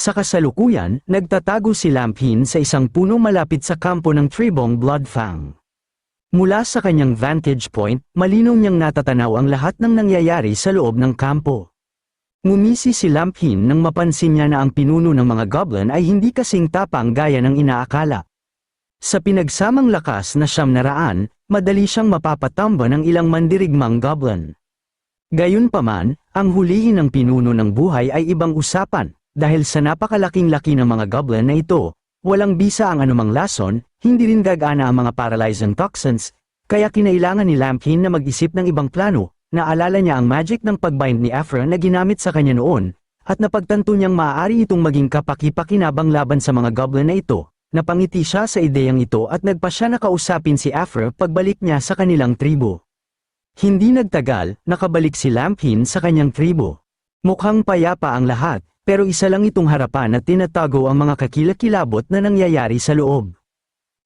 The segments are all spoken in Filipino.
Sa kasalukuyan, nagtatago si Lampin sa isang puno malapit sa kampo ng tribong Bloodfang. Mula sa kanyang vantage point, malinaw niyang natatanaw ang lahat ng nangyayari sa loob ng kampo. Ngumisi si Lampin nang mapansin niya na ang pinuno ng mga goblin ay hindi kasing tapang gaya ng inaakala. Sa pinagsamang lakas na 900, madali siyang mapapatamba ng ilang mandirigmang goblin. Gayunpaman, ang hulihin ng pinuno ng buhay ay ibang usapan. Dahil sa napakalaking laki ng mga goblin na ito, walang bisa ang anumang lason, hindi rin gagana ang mga paralyzing toxins, kaya kinailangan ni Lampin na mag-isip ng ibang plano. Naalala niya ang magic ng pagbind ni Aphra na ginamit sa kanya noon, at napagtanto niyang maaari itong maging kapaki-pakinabang laban sa mga goblin na ito. Napangiti siya sa ideyang ito at nagpa siya na kausapin si Aphra pagbalik niya sa kanilang tribo. Hindi nagtagal, nakabalik si Lampin sa kanyang tribo. Mukhang payapa ang lahat. Pero isa lang itong harapan at tinatago ang mga kakilakilabot na nangyayari sa loob.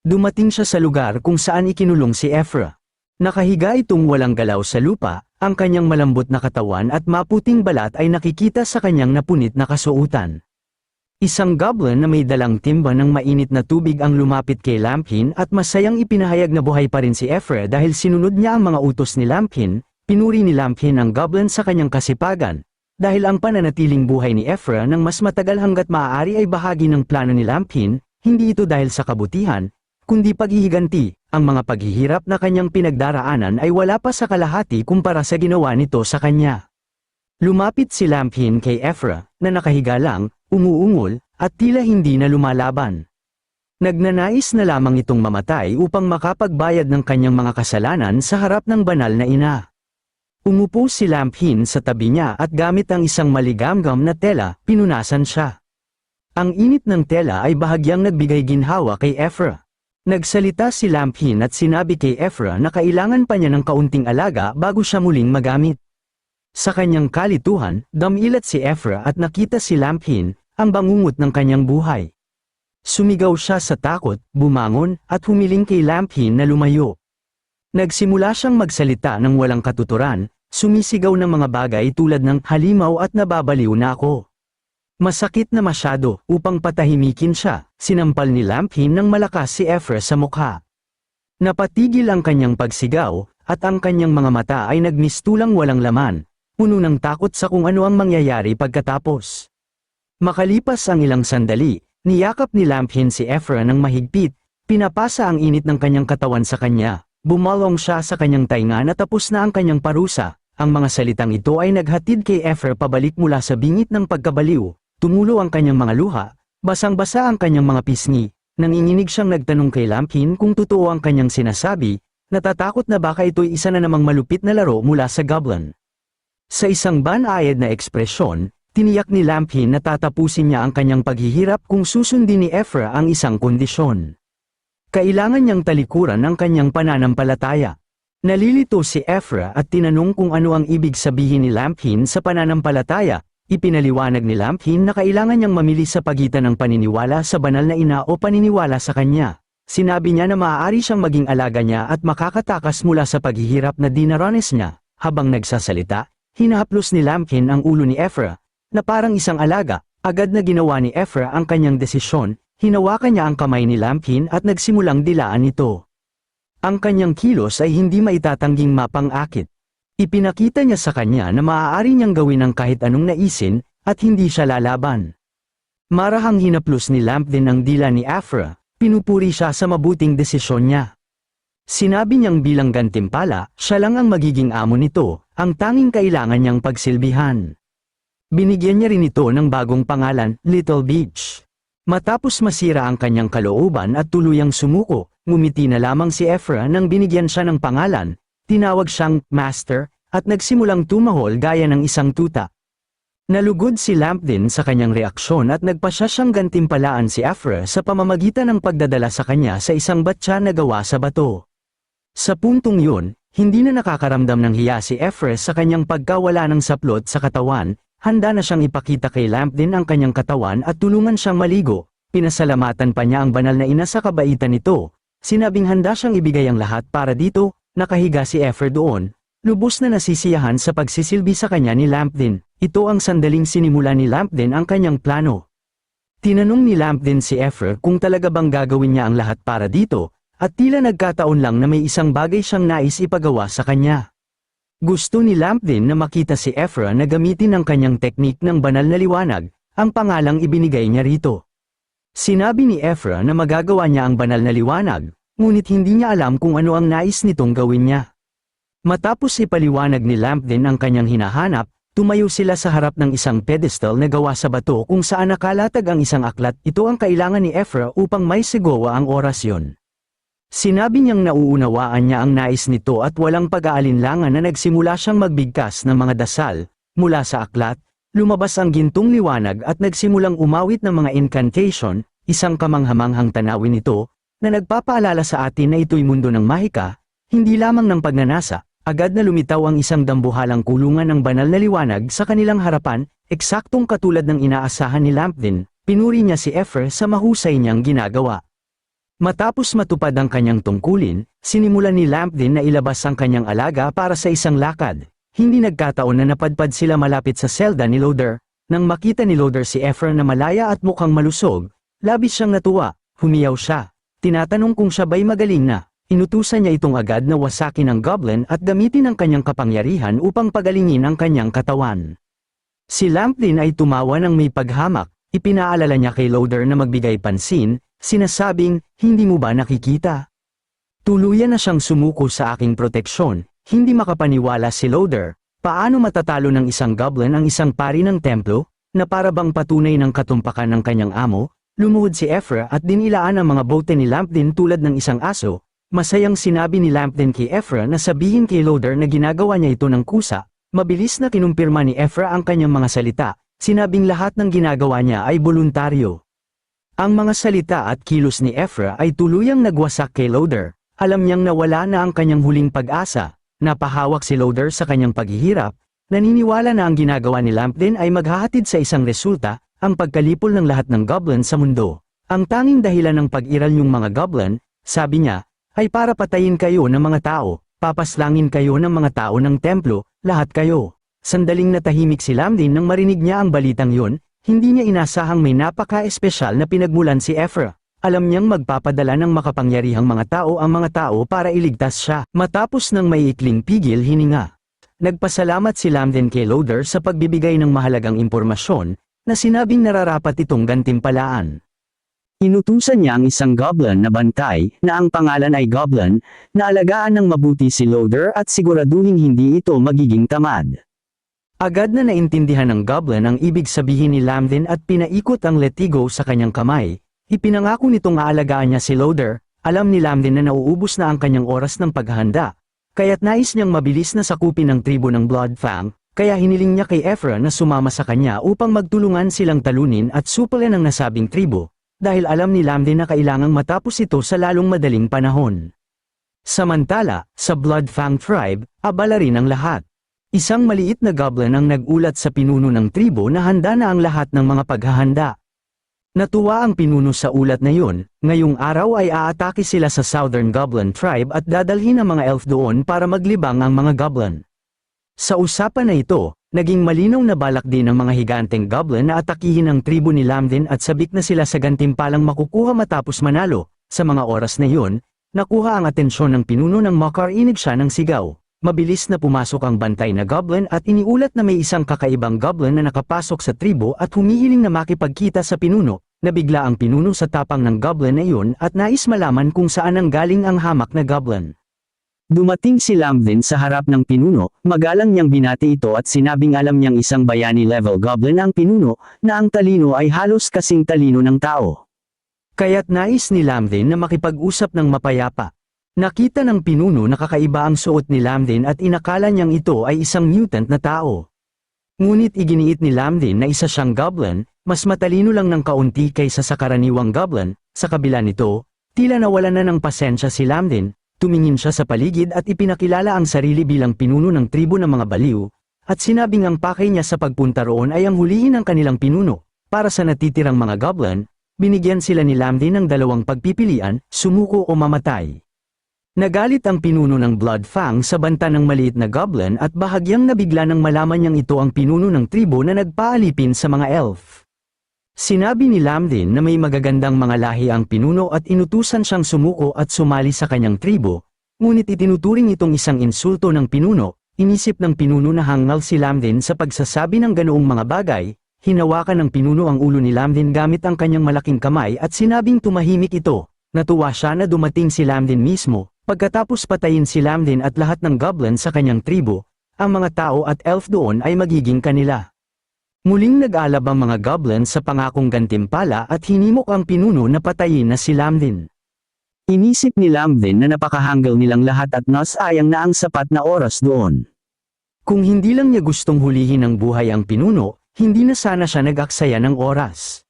Dumating siya sa lugar kung saan ikinulong si Aphra. Nakahiga itong walang galaw sa lupa, ang kanyang malambot na katawan at maputing balat ay nakikita sa kanyang napunit na kasuotan. Isang goblin na may dalang timba ng mainit na tubig ang lumapit kay Lampin at masayang ipinahayag na buhay pa rin si Aphra dahil sinunod niya ang mga utos ni Lampin. Pinuri ni Lampin ang goblin sa kanyang kasipagan. Dahil ang pananatiling buhay ni Aphra ng mas matagal hanggat maaari ay bahagi ng plano ni Lampin, hindi ito dahil sa kabutihan, kundi paghihiganti. Ang mga paghihirap na kanyang pinagdaraanan ay wala pa sa kalahati kumpara sa ginawa nito sa kanya. Lumapit si Lampin kay Aphra, na nakahiga lang, umuungol, at tila hindi na lumalaban. Nagnanais na lamang itong mamatay upang makapagbayad ng kanyang mga kasalanan sa harap ng banal na ina. Umupo si Lampin sa tabi niya at gamit ang isang maligamgam na tela, pinunasan siya. Ang init ng tela ay bahagyang nagbigay ginhawa kay Aphra. Nagsalita si Lampin at sinabi kay Aphra na kailangan pa niya ng kaunting alaga bago siya muling magamit. Sa kanyang kalituhan, damilat si Aphra at nakita si Lampin, ang bangungot ng kanyang buhay. Sumigaw siya sa takot, bumangon, at humiling kay Lampin na lumayo. Nagsimula siyang magsalita ng walang katuturan, sumisigaw ng mga bagay tulad ng halimaw at nababaliw na ako. Masakit na masyado, upang patahimikin siya, sinampal ni Lampin ng malakas si Aphra sa mukha. Napatigil ang kanyang pagsigaw, at ang kanyang mga mata ay nagmistulang walang laman, puno ng takot sa kung ano ang mangyayari pagkatapos. Makalipas ang ilang sandali, niyakap ni Lampin si Aphra ng mahigpit, pinapasa ang init ng kanyang katawan sa kanya. Bumalong siya sa kanyang tainga na tapos na ang kanyang parusa. Ang mga salitang ito ay naghatid kay Aphra pabalik mula sa bingit ng pagkabaliw. Tumulo ang kanyang mga luha, basang-basa ang kanyang mga pisngi. Nanginginig siyang nagtanong kay Lampin kung totoo ang kanyang sinasabi, natatakot na baka ito'y isa na namang malupit na laro mula sa goblin. Sa isang banayad na ekspresyon, tiniyak ni Lampin na tatapusin niya ang kanyang paghihirap kung susundin ni Aphra ang isang kondisyon. Kailangan niyang talikuran ang kanyang pananampalataya. Nalilito si Aphra at tinanong kung ano ang ibig sabihin ni Lampin sa pananampalataya. Ipinaliwanag ni Lampin na kailangan niyang mamili sa pagitan ng paniniwala sa banal na ina o paniniwala sa kanya. Sinabi niya na maaari siyang maging alaga niya at makakatakas mula sa paghihirap na dinaranas niya. Habang nagsasalita, hinahaplos ni Lampin ang ulo ni Aphra, na parang isang alaga. Agad na ginawa ni Aphra ang kanyang desisyon. Hinawakan niya ang kamay ni Lampin at nagsimulang dilaan ito. Ang kanyang kilos ay hindi maitatangging mapang-akit. Ipinakita niya sa kanya na maaari niyang gawin ang kahit anong naisin, at hindi siya lalaban. Marahang hinaplos ni Lampin ang dila ni Aphra, pinupuri siya sa mabuting desisyon niya. Sinabi niyang bilang gantimpala, siya lang ang magiging amo nito, ang tanging kailangan niyang pagsilbihan. Binigyan niya rin ito ng bagong pangalan, Little Beach. Matapos masira ang kanyang kalooban at tuluyang sumuko, ngumiti na lamang si Aphra nang binigyan siya ng pangalan, tinawag siyang Master, at nagsimulang tumahol gaya ng isang tuta. Nalugod si Lampin sa kanyang reaksyon at nagpasya siyang gantimpalaan si Aphra sa pamamagitan ng pagdadala sa kanya sa isang batya na gawa sa bato. Sa puntong yun, hindi na nakakaramdam ng hiya si Aphra sa kanyang pagkawala ng saplot sa katawan. Handa na siyang ipakita kay Lampin ang kanyang katawan at tulungan siyang maligo. Pinasalamatan pa niya ang banal na ina sa kabaitan nito. Sinabing handa siyang ibigay ang lahat para dito. Nakahiga si Aphra doon. Lubos na nasisiyahan sa pagsisilbi sa kanya ni Lampin. Ito ang sandaling sinimula ni Lampin ang kanyang plano. Tinanong ni Lambdin si Efra kung talaga bang gagawin niya ang lahat para dito, at tila nagkataon lang na may isang bagay siyang nais ipagawa sa kanya. Gusto ni Lambdin na makita si Efra na gamitin ang kanyang teknik ng banal na liwanag, ang pangalang ibinigay niya rito. Sinabi ni Efra na magagawa niya ang banal na liwanag, ngunit hindi niya alam kung ano ang nais nitong gawin niya. Matapos ipaliwanag ni Lambdin ang kanyang hinahanap, tumayo sila sa harap ng isang pedestal na gawa sa bato kung saan nakalatag ang isang aklat. Ito ang kailangan ni Efra upang may sigawa ang orasyon. Sinabi niyang nauunawaan niya ang nais nito at walang pag-aalinlangan na nagsimula siyang magbigkas ng mga dasal. Mula sa aklat, lumabas ang gintong liwanag at nagsimulang umawit ng mga incantation, isang kamanghamanghang tanawin ito, na nagpapaalala sa atin na ito'y mundo ng mahika, hindi lamang ng pagnanasa. Agad na lumitaw ang isang dambuhalang kulungan ng banal na liwanag sa kanilang harapan, eksaktong katulad ng inaasahan ni Lambdin. Pinuri niya si Efra sa mahusay niyang ginagawa. Matapos matupad ang kanyang tungkulin, sinimulan ni Lambdin na ilabas ang kanyang alaga para sa isang lakad. Hindi nagkataon na napadpad sila malapit sa selda ni Loader. Nang makita ni Loader si Efra na malaya at mukhang malusog, labis siyang natuwa, humiyaw siya. Tinatanong kung siya ba'y magaling na. Inutusan niya itong agad na wasakin ang goblin at gamitin ang kanyang kapangyarihan upang pagalingin ang kanyang katawan. Si Lambdin ay tumawa ng may paghamak, ipinaalala niya kay Loader na magbigay pansin, sinasabing, hindi mo ba nakikita? Tuluyan na siyang sumuko sa aking proteksyon, hindi makapaniwala si Loader. Paano matatalo ng isang goblin ang isang pari ng templo, na para bang patunay ng katumpakan ng kanyang amo? Lumuhod si Efra at dinilaan ang mga bote ni Lambdin tulad ng isang aso. Masayang sinabi ni Lambdin kay Efra na sabihin kay Loader na ginagawa niya ito ng kusa. Mabilis na kinumpirma ni Efra ang kanyang mga salita, sinabing lahat ng ginagawa niya ay voluntaryo. Ang mga salita at kilos ni Efra ay tuluyang nagwasak kay Loader. Alam niyang nawala na ang kanyang huling pag-asa. Napahawak si Loader sa kanyang paghihirap, naniniwala na ang ginagawa ni Lambdin ay maghahatid sa isang resulta, ang pagkalipol ng lahat ng goblin sa mundo. Ang tanging dahilan ng pag-iral niyong mga goblin, sabi niya, ay para patayin kayo ng mga tao, papaslangin kayo ng mga tao ng templo, lahat kayo. Sandaling natahimik si Lambdin nang marinig niya ang balitang yun, hindi niya inasahang may napaka-espesyal na pinagmulan si Efra. Alam niyang magpapadala ng makapangyarihang mga tao ang mga tao para iligtas siya. Matapos ng may ikling pigil hininga, nagpasalamat si Lambdin kay Loader sa pagbibigay ng mahalagang impormasyon, na sinabing nararapat itong gantimpalaan. Inutusan niya ang isang goblin na bantay, na ang pangalan ay Goblin, na alagaan ng mabuti si Loader at siguraduhin hindi ito magiging tamad. Agad na naintindihan ng goblin ang ibig sabihin ni Lambdin at pinaikot ang letigo sa kanyang kamay. Ipinangako nitong aalagaan niya si Loader. Alam ni Lambdin na nauubos na ang kanyang oras ng paghahanda, kaya't nais niyang mabilis na sakupin ang tribo ng Bloodfang, kaya hiniling niya kay Efra na sumama sa kanya upang magtulungan silang talunin at supalin ang nasabing tribo. Dahil alam ni Lambdin na kailangang matapos ito sa lalong madaling panahon. Samantala, sa Bloodfang tribe, abala rin ang lahat. Isang maliit na goblin ang nagulat sa pinuno ng tribo na handa na ang lahat ng mga paghahanda. Natuwa ang pinuno sa ulat na yun, ngayong araw ay aatake sila sa Southern Goblin tribe at dadalhin ang mga elf doon para maglibang ang mga goblin. Sa usapan na ito, naging malinaw na balak din ng mga higanteng goblin na atakihin ang tribo ni Lambdin at sabik na sila sa gantimpalang makukuha matapos manalo. Sa mga oras na yun, nakuha ang atensyon ng pinuno ng Makar. Inig siya ng sigaw. Mabilis na pumasok ang bantay na goblin at iniulat na may isang kakaibang goblin na nakapasok sa tribo at humihiling na makipagkita sa pinuno. Nabigla ang pinuno sa tapang ng goblin na iyon at nais malaman kung saan ang galing ang hamak na goblin. Dumating si Lambdin sa harap ng pinuno, magalang niyang binati ito at sinabing alam niyang isang bayani-level goblin ang pinuno, na ang talino ay halos kasing talino ng tao. Kaya't nais ni Lambdin na makipag-usap ng mapayapa. Nakita ng pinuno na kakaiba ang suot ni Lambdin at inakala niyang ito ay isang mutant na tao. Ngunit iginiit ni Lambdin na isa siyang goblin, mas matalino lang ng kaunti kaysa sa karaniwang goblin. Sa kabila nito, tila nawalan na ng pasensya si Lambdin. Tumingin siya sa paligid at ipinakilala ang sarili bilang pinuno ng tribo ng mga baliw, at sinabing ang pakay niya sa pagpunta roon ay ang hulihin ang kanilang pinuno. Para sa natitirang mga goblin, binigyan sila ni Lambdin ng dalawang pagpipilian, sumuko o mamatay. Nagalit ang pinuno ng Bloodfang sa banta ng maliit na goblin at bahagyang nabigla nang malaman niyang ito ang pinuno ng tribo na nagpaalipin sa mga elf. Sinabi ni Lamdin na may magagandang mga lahi ang pinuno at inutusan siyang sumuko at sumali sa kanyang tribo, ngunit itinuturing itong isang insulto ng pinuno. Inisip ng pinuno na hangal si Lamdin sa pagsasabi ng ganoong mga bagay. Hinawakan ng pinuno ang ulo ni Lamdin gamit ang kanyang malaking kamay at sinabing tumahimik ito. Natuwa siya na dumating si Lamdin mismo. Pagkatapos patayin si Lamdin at lahat ng goblin sa kanyang tribo, ang mga tao at elf doon ay magiging kanila. Muling nag-alab ang mga goblin sa pangakong gantimpala at hinimok ang pinuno na patayin na si Lamdin. Inisip ni Lamdin na napakahanggal nilang lahat at nasayang na ang sapat na oras doon. Kung hindi lang niya gustong hulihin ng buhay ang pinuno, hindi na sana siya nag-aksaya ng oras.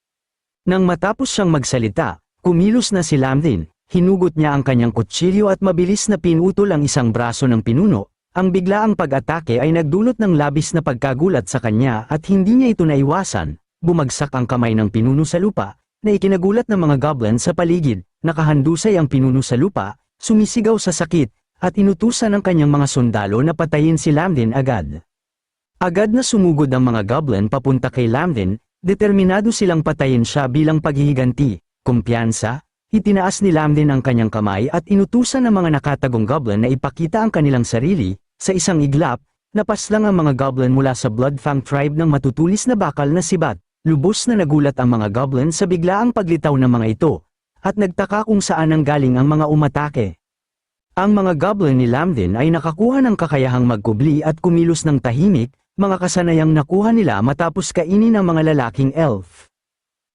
Nang matapos siyang magsalita, kumilos na si Lamdin, hinugot niya ang kanyang kutsilyo at mabilis na pinutol ang isang braso ng pinuno. Ang biglaang pag-atake ay nagdulot ng labis na pagkagulat sa kanya at hindi niya ito naiwasan. Bumagsak ang kamay ng pinuno sa lupa, na ikinagulat ng mga goblin sa paligid. Nakahandusay ang pinuno sa lupa, sumisigaw sa sakit, at inutusan ng kanyang mga sundalo na patayin si Lamdin agad. Agad na sumugod ang mga goblin papunta kay Lamdin, determinado silang patayin siya bilang paghihiganti. Kumpiyansa, itinaas ni Lamdin ang kanyang kamay at inutusan ng mga nakatagong goblin na ipakita ang kanilang sarili. Sa isang iglap, napaslang ang mga goblin mula sa Bloodfang tribe ng matutulis na bakal na sibat. Lubos na nagulat ang mga goblin sa biglaang paglitaw ng mga ito, at nagtaka kung saan nanggaling ang mga umatake. Ang mga goblin ni Lamdin ay nakakuha ng kakayahang magkubli at kumilos ng tahimik, mga kasanayang nakuha nila matapos kainin ng mga lalaking elf.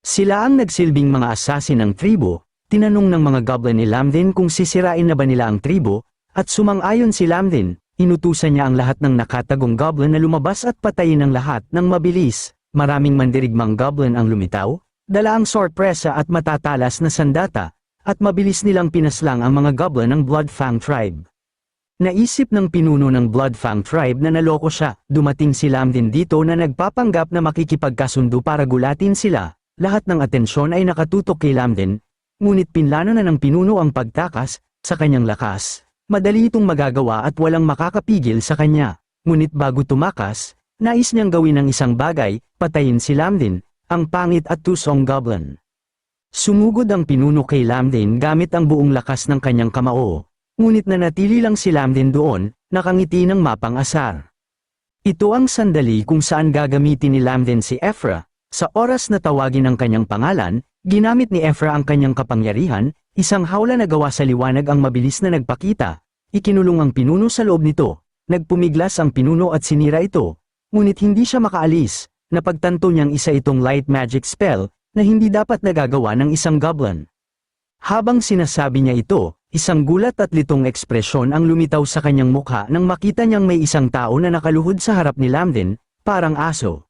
Sila ang nagsilbing mga assassin ng tribo. Tinanong ng mga goblin ni Lamdin kung sisirain na ba nila ang tribo, at sumang-ayon si Lamdin. Inutusan niya ang lahat ng nakatagong goblin na lumabas at patayin ang lahat ng mabilis. Maraming mandirigmang goblin ang lumitaw, dala ang sorpresa at matatalas na sandata, at mabilis nilang pinaslang ang mga goblin ng Bloodfang tribe. Naisip ng pinuno ng Bloodfang tribe na naloko siya. Dumating si Lamdin dito na nagpapanggap na makikipagkasundo para gulatin sila. Lahat ng atensyon ay nakatutok kay Lamdin, ngunit pinlano na ng pinuno ang pagtakas. Sa kanyang lakas, madali itong magagawa at walang makakapigil sa kanya. Ngunit bago tumakas, nais niyang gawin ang isang bagay, patayin si Lamdin, ang pangit at tusong goblin. Sumugod ang pinuno kay Lamdin gamit ang buong lakas ng kanyang kamao, ngunit nanatili lang si Lamdin doon, nakangiti ng mapang-asar. Ito ang sandali kung saan gagamitin ni Lamdin si Ephra. Sa oras na tawagin ang kanyang pangalan, ginamit ni Ephra ang kanyang kapangyarihan, isang hawla na gawa sa liwanag ang mabilis na nagpakita. Ikinulong ang pinuno sa loob nito, nagpumiglas ang pinuno at sinira ito. Ngunit hindi siya makaalis, napagtanto niyang isa itong light magic spell, na hindi dapat nagagawa ng isang goblin. Habang sinasabi niya ito, isang gulat at litong ekspresyon ang lumitaw sa kanyang mukha nang makita niyang may isang tao na nakaluhod sa harap ni Lamdin, parang aso.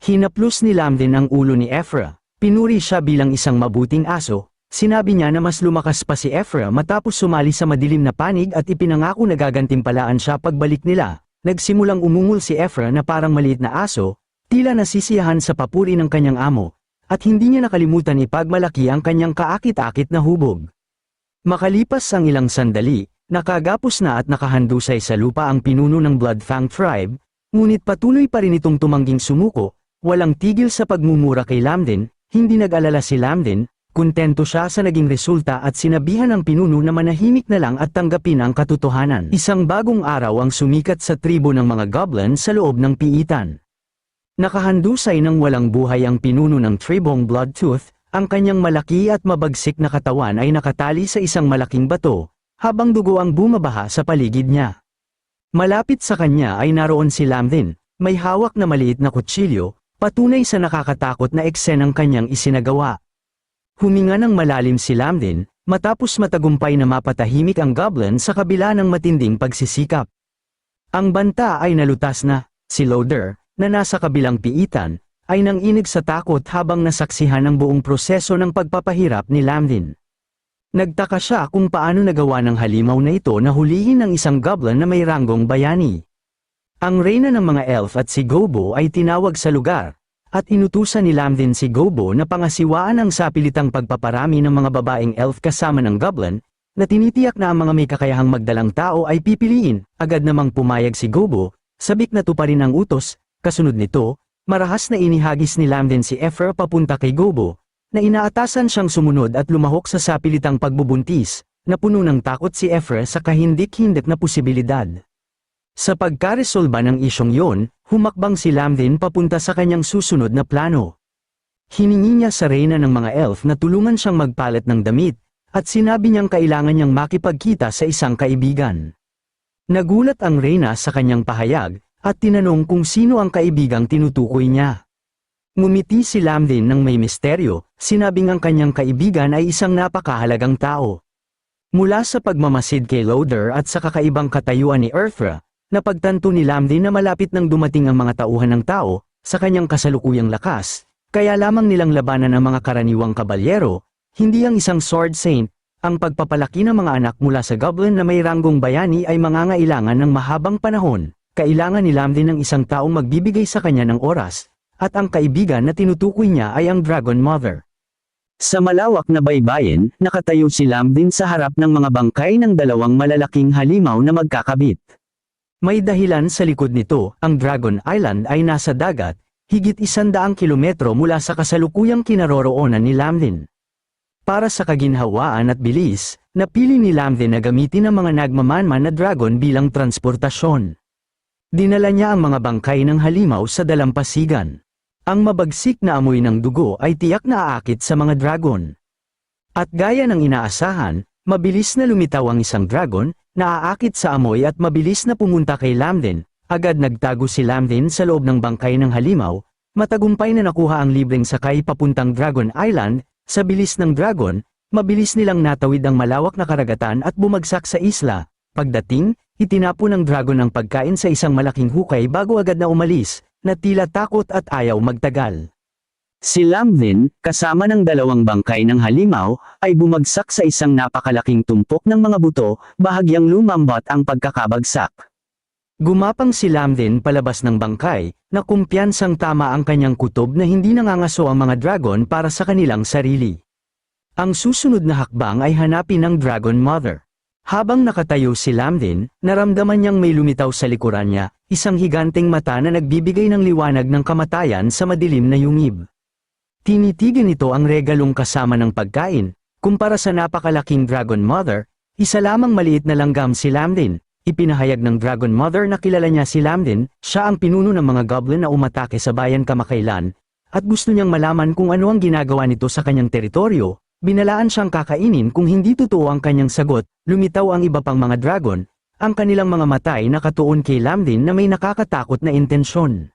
Hinaplos ni Lamdin ang ulo ni Ephra, pinuri siya bilang isang mabuting aso. Sinabi niya na mas lumakas pa si Ephra matapos sumali sa madilim na panig at ipinangako na gagantimpalaan siya pagbalik nila. Nagsimulang umungol si Ephra na parang maliit na aso, tila nasisiyahan sa papuri ng kanyang amo, at hindi niya nakalimutan ipagmalaki ang kanyang kaakit-akit na hubog. Makalipas ang ilang sandali, nakagapos na at nakahandusay sa lupa ang pinuno ng Bloodfang tribe, ngunit patuloy pa rin itong tumangging sumuko, walang tigil sa pagmumura kay Lamdin. Hindi nag-alala si Lamdin, kontento siya sa naging resulta at sinabihan ng pinuno na manahimik na lang at tanggapin ang katotohanan. Isang bagong araw ang sumikat sa tribo ng mga goblin sa loob ng piitan. Nakahandusay ng walang buhay ang pinuno ng tribong Bloodtooth, ang kanyang malaki at mabagsik na katawan ay nakatali sa isang malaking bato, habang dugo ang bumabaha sa paligid niya. Malapit sa kanya ay naroon si Lamdin, may hawak na maliit na kutsilyo, patunay sa nakakatakot na eksenang kanyang isinagawa. Huminga ng malalim si Lamdin, matapos matagumpay na mapatahimik ang goblin sa kabila ng matinding pagsisikap. Ang banta ay nalutas na. Si Loader, na nasa kabilang piitan, ay nanginig sa takot habang nasaksihan ang buong proseso ng pagpapahirap ni Lamdin. Nagtaka siya kung paano nagawa ng halimaw na ito na hulihin ng isang goblin na may ranggong bayani. Ang reyna ng mga elf at si Gobo ay tinawag sa lugar, at inutusan ni Lamdin si Gobo na pangasiwaan ang sapilitang pagpaparami ng mga babaeng elf kasama ng goblin, na tinitiyak na ang mga may kakayahang magdalang tao ay pipiliin. Agad namang pumayag si Gobo, sabik na tuparin ang utos. Kasunod nito, marahas na inihagis ni Lamden si Efra papunta kay Gobo, na inaatasan siyang sumunod at lumahok sa sapilitang pagbubuntis, na puno ng takot si Efra sa kahindik-hindik na posibilidad. Sa pagkaresolba ng isyong yon, humakbang si Lamden papunta sa kanyang susunod na plano. Hiningi niya sa reyna ng mga elf na tulungan siyang magpalit ng damit, at sinabi niyang kailangan niyang makipagkita sa isang kaibigan. Nagulat ang reyna sa kanyang pahayag, at tinanong kung sino ang kaibigang tinutukoy niya. Ngumiti si Lamden ng may misteryo, sinabing ang kanyang kaibigan ay isang napakahalagang tao. Mula sa pagmamasid kay Loader at sa kakaibang katayuan ni Earthra, napagtanto ni Lamden na malapit nang dumating ang mga tauhan ng tao, sa kanyang kasalukuyang lakas, kaya lamang nilang labanan ang mga karaniwang kabalyero, hindi ang isang sword saint. Ang pagpapalaki ng mga anak mula sa goblin na may ranggong bayani ay mangangailangan ng mahabang panahon. Kailangan ni Lamden ng isang taong magbibigay sa kanya ng oras, at ang kaibigan na tinutukoy niya ay ang Dragon Mother. Sa malawak na baybayin, nakatayo si Lamden sa harap ng mga bangkay ng dalawang malalaking halimaw na magkakabit. May dahilan sa likod nito, ang Dragon Island ay nasa dagat, higit 100 kilometro mula sa kasalukuyang kinaroroonan ni Lamden. Para sa kaginhawaan at bilis, napili ni Lamden na gamitin ang mga nagmamanman na dragon bilang transportasyon. Dinala niya ang mga bangkay ng halimaw sa dalampasigan. Ang mabagsik na amoy ng dugo ay tiyak na aakit sa mga dragon. At gaya ng inaasahan, mabilis na lumitaw ang isang dragon, naaakit sa amoy at mabilis na pumunta kay Lamden. Agad nagtago si Lamden sa loob ng bangkay ng halimaw, matagumpay na nakuha ang libreng sakay papuntang Dragon Island. Sa bilis ng dragon, mabilis nilang natawid ang malawak na karagatan at bumagsak sa isla. Pagdating, itinapon ng dragon ang pagkain sa isang malaking hukay bago agad na umalis, na tila takot at ayaw magtagal. Si Lamden, kasama ng dalawang bangkay ng halimaw, ay bumagsak sa isang napakalaking tumpok ng mga buto, bahagyang lumambot ang pagkakabagsak. Gumapang si Lamden palabas ng bangkay, na kumpiyansang tama ang kanyang kutob na hindi nangangaso ang mga dragon para sa kanilang sarili. Ang susunod na hakbang ay hanapin ang Dragon Mother. Habang nakatayo si Lamden, naramdaman niyang may lumitaw sa likuran niya, isang higanteng mata na nagbibigay ng liwanag ng kamatayan sa madilim na yungib. Tinitigan nito ang regalong kasama ng pagkain, kumpara sa napakalaking Dragon Mother, isa lamang maliit na langgam si Lamden. Ipinahayag ng Dragon Mother na kilala niya si Lamden, siya ang pinuno ng mga goblin na umatake sa bayan kamakailan, at gusto niyang malaman kung ano ang ginagawa nito sa kanyang teritoryo. Binalaan siyang kakainin kung hindi totoo ang kanyang sagot. Lumitaw ang iba pang mga dragon, ang kanilang mga mata ay nakatuon kay Lamden na may nakakatakot na intensyon.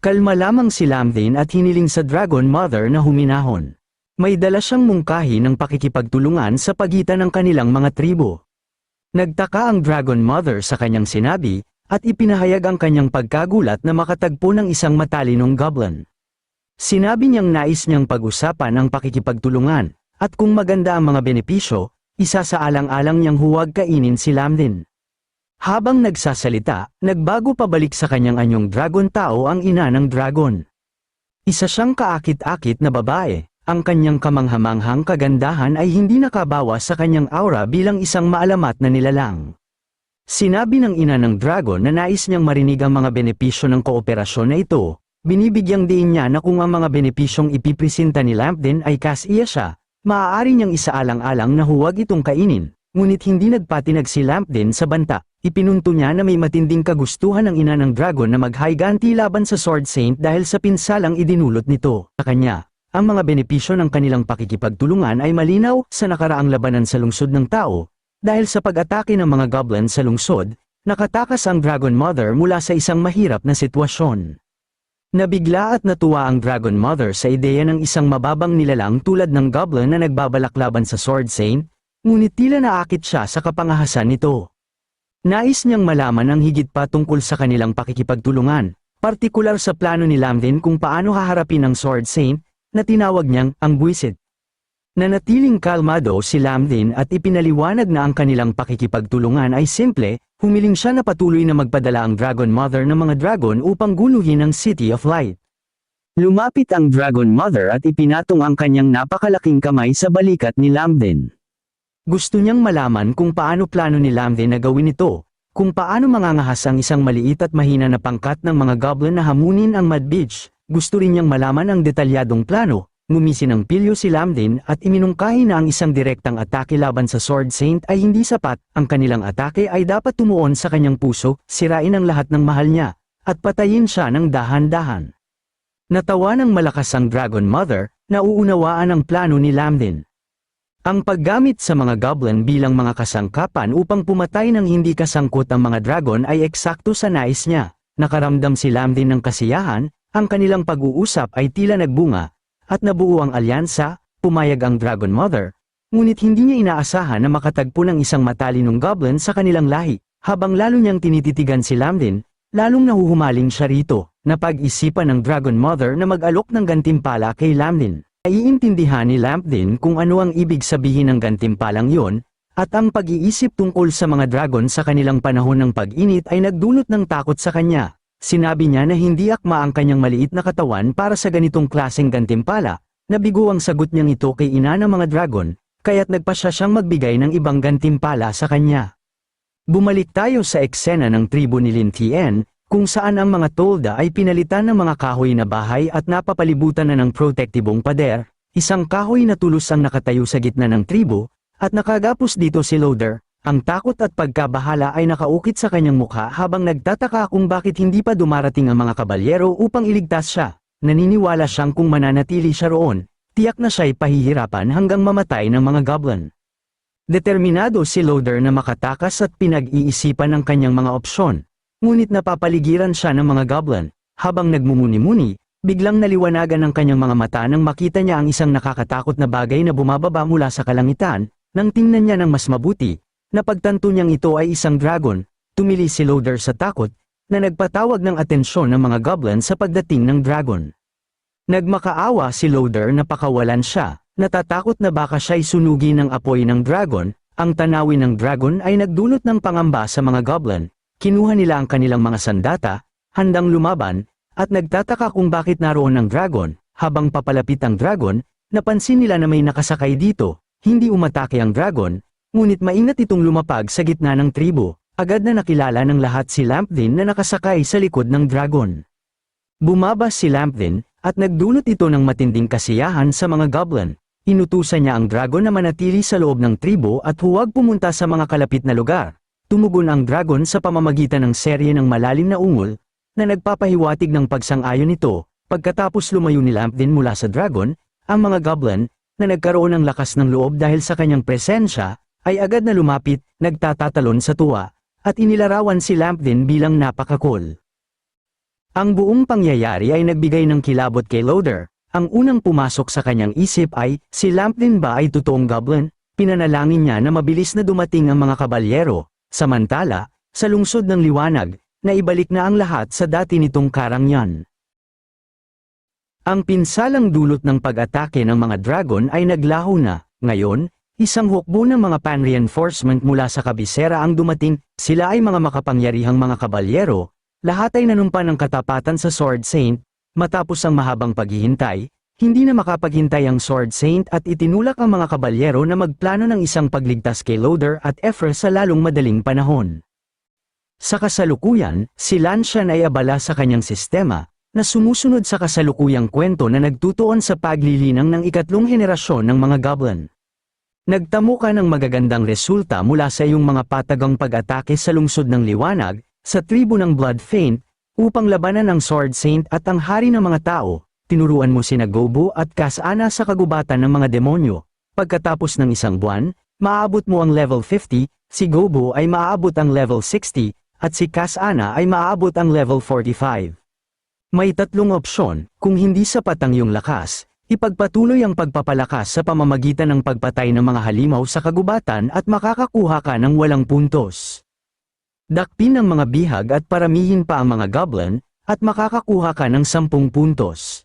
Kalma lamang si Lamden at hiniling sa Dragon Mother na huminahon. May dala siyang mungkahi ng pakikipagtulungan sa pagitan ng kanilang mga tribo. Nagtaka ang Dragon Mother sa kanyang sinabi, at ipinahayag ang kanyang pagkagulat na makatagpo ng isang matalinong goblin. Sinabi niyang nais niyang pag-usapan ang pakikipagtulungan, at kung maganda ang mga benepisyo, isa sa alang-alang niyang huwag kainin si Lamden. Habang nagsasalita, nagbago pabalik sa kanyang anyong dragon tao ang ina ng dragon. Isa siyang kaakit-akit na babae. Ang kanyang kamanghamanghang kagandahan ay hindi nakabawas sa kanyang aura bilang isang maalamat na nilalang. Sinabi ng ina ng dragon na nais niyang marinig ang mga benepisyo ng kooperasyon na ito, binibigyang diin niya na kung ang mga benepisyong ipipresenta ni Lamden ay kasiya siya, maaari niyang isaalang-alang na huwag itong kainin, ngunit hindi nagpatinag si Lamden sa banta. Ipinunto niya na may matinding kagustuhan ng ina ng dragon na maghiganti laban sa Sword Saint dahil sa pinsalang idinulot nito sa kanya. Ang mga benepisyo ng kanilang pakikipagtulungan ay malinaw sa nakaraang labanan sa lungsod ng tao. Dahil sa pag-atake ng mga goblin sa lungsod, nakatakas ang Dragon Mother mula sa isang mahirap na sitwasyon. Nabigla at natuwa ang Dragon Mother sa ideya ng isang mababang nilalang tulad ng goblin na nagbabalak laban sa Sword Saint, ngunit tila naakit siya sa kapangahasan nito. Nais niyang malaman ang higit pa tungkol sa kanilang pakikipagtulungan, partikular sa plano ni Lamden kung paano haharapin ang Sword Saint, na tinawag niyang ang buwisit. Nanatiling kalmado si Lamden at ipinaliwanag na ang kanilang pakikipagtulungan ay simple, humiling siya na patuloy na magpadala ang Dragon Mother ng mga dragon upang guluhin ang City of Light. Lumapit ang Dragon Mother at ipinatong ang kanyang napakalaking kamay sa balikat ni Lamden. Gusto niyang malaman kung paano plano ni Lamden na gawin ito, Kung paano mangangahas ang isang maliit at mahina na pangkat ng mga goblin na hamunin ang Mud Beach, gusto rin niyang malaman ang detalyadong plano. Ngumisi ng pilyo si Lamdin at iminungkahi na ang isang direktang atake laban sa Sword Saint ay hindi sapat, ang kanilang atake ay dapat tumuon sa kanyang puso, sirain ang lahat ng mahal niya, at patayin siya ng dahan-dahan. Natawa ng malakas ang Dragon Mother, nauunawaan ang plano ni Lamdin. Ang paggamit sa mga goblin bilang mga kasangkapan upang pumatay ng hindi kasangkot ang mga dragon ay eksakto sa nais niya. Nakaramdam si Lamdin ng kasiyahan, ang kanilang pag-uusap ay tila nagbunga, at nabuo ang alyansa. Pumayag ang Dragon Mother, ngunit hindi niya inaasahan na makatagpo ng isang matalinong goblin sa kanilang lahi. Habang lalo niyang tinititigan si Lamdin, lalong nahuhumaling siya rito. Napag-isipan ng Dragon Mother na mag-alok ng gantimpala kay Lamdin. Naiintindihan ni Lamdin kung ano ang ibig sabihin ng gantimpalang iyon, at ang pag-iisip tungkol sa mga dragon sa kanilang panahon ng pag-init ay nagdulot ng takot sa kanya. Sinabi niya na hindi akma ang kanyang maliit na katawan para sa ganitong klaseng gantimpala. Nabigo ang sagot niyang ito kay ina ng mga dragon, kaya't nagpasya siyang magbigay ng ibang gantimpala sa kanya. Bumalik tayo sa eksena ng tribo ni Lin Tien, kung saan ang mga tolda ay pinalitan ng mga kahoy na bahay at napapalibutan na ng protektibong pader. Isang kahoy na tulos ang nakatayo sa gitna ng tribo, at nakagapos dito si Loader. Ang takot at pagkabahala ay nakaukit sa kanyang mukha habang nagtataka kung bakit hindi pa dumarating ang mga kabalyero upang iligtas siya. Naniniwala siyang kung mananatili siya roon, tiyak na siya'y pahihirapan hanggang mamatay ng mga goblin. Determinado si Loader na makatakas at pinag-iisipan ang kanyang mga opsyon. Ngunit napapaligiran siya ng mga goblin. Habang nagmumuni-muni, biglang naliwanagan ang kanyang mga mata nang makita niya ang isang nakakatakot na bagay na bumababa mula sa kalangitan. Nang tingnan niya ng mas mabuti, napagtanto niyang ito ay isang dragon. Tumili si Loader sa takot, na nagpatawag ng atensyon ng mga goblin sa pagdating ng dragon. Nagmakaawa si Loader na pakawalan siya, natatakot na baka siya'y sunugi ng apoy ng dragon. Ang tanawin ng dragon ay nagdulot ng pangamba sa mga goblin. Kinuha nila ang kanilang mga sandata, handang lumaban, at nagtataka kung bakit naroon ang dragon. Habang papalapit ang dragon, napansin nila na may nakasakay dito. Hindi umatake ang dragon, ngunit maingat itong lumapag sa gitna ng tribo. Agad na nakilala ng lahat si Lamdin na nakasakay sa likod ng dragon. Bumaba si Lamdin, at nagdulot ito ng matinding kasiyahan sa mga goblin. Inutusan niya ang dragon na manatili sa loob ng tribo at huwag pumunta sa mga kalapit na lugar. Tumugon ang dragon sa pamamagitan ng serye ng malalim na ungol, na nagpapahiwatig ng pagsang-ayon nito. Pagkatapos lumayo ni Lamdin mula sa dragon, ang mga goblin, na nagkaroon ng lakas ng loob dahil sa kanyang presensya, ay agad na lumapit, nagtatatalon sa tuwa, at inilarawan si Lamdin bilang napaka-cool. Ang buong pangyayari ay nagbigay ng kilabot kay Loader. Ang unang pumasok sa kanyang isip ay, si Lamdin ba ay totoong goblin? Pinanalangin niya na mabilis na dumating ang mga kabalyero. Samantala, sa lungsod ng liwanag, naibalik na ang lahat sa dati nitong karangyan. Ang pinsalang dulot ng pag-atake ng mga dragon ay naglaho na. Ngayon, isang hukbo ng mga pan-reinforcement mula sa kabisera ang dumating. Sila ay mga makapangyarihang mga kabalyero. Lahat ay nanumpa ng katapatan sa Sword Saint. Matapos ang mahabang paghihintay, hindi na makapaghintay ang Sword Saint at itinulak ang mga kabalyero na magplano ng isang pagligtas kay Loader at Ephra sa lalong madaling panahon. Sa kasalukuyan, si Lanshan ay abala sa kanyang sistema, na sumusunod sa kasalukuyang kwento na nagtutuon sa paglilinang ng ikatlong henerasyon ng mga goblin. Nagtamo ka ng magagandang resulta mula sa iyong mga patagang pag-atake sa lungsod ng liwanag, sa tribo ng Blood Faint, upang labanan ang Sword Saint at ang hari ng mga tao. Tinuruan mo sina Gobo at Kasana sa kagubatan ng mga demonyo. Pagkatapos ng isang buwan, maaabot mo ang level 50, si Gobo ay maaabot ang level 60, at si Kasana ay maaabot ang level 45. May tatlong opsyon. Kung hindi sapat ang iyong lakas, ipagpatuloy ang pagpapalakas sa pamamagitan ng pagpatay ng mga halimaw sa kagubatan at makakakuha ka ng walang puntos. Dakpin ang mga bihag at paramihin pa ang mga goblin, at makakakuha ka ng 10 puntos.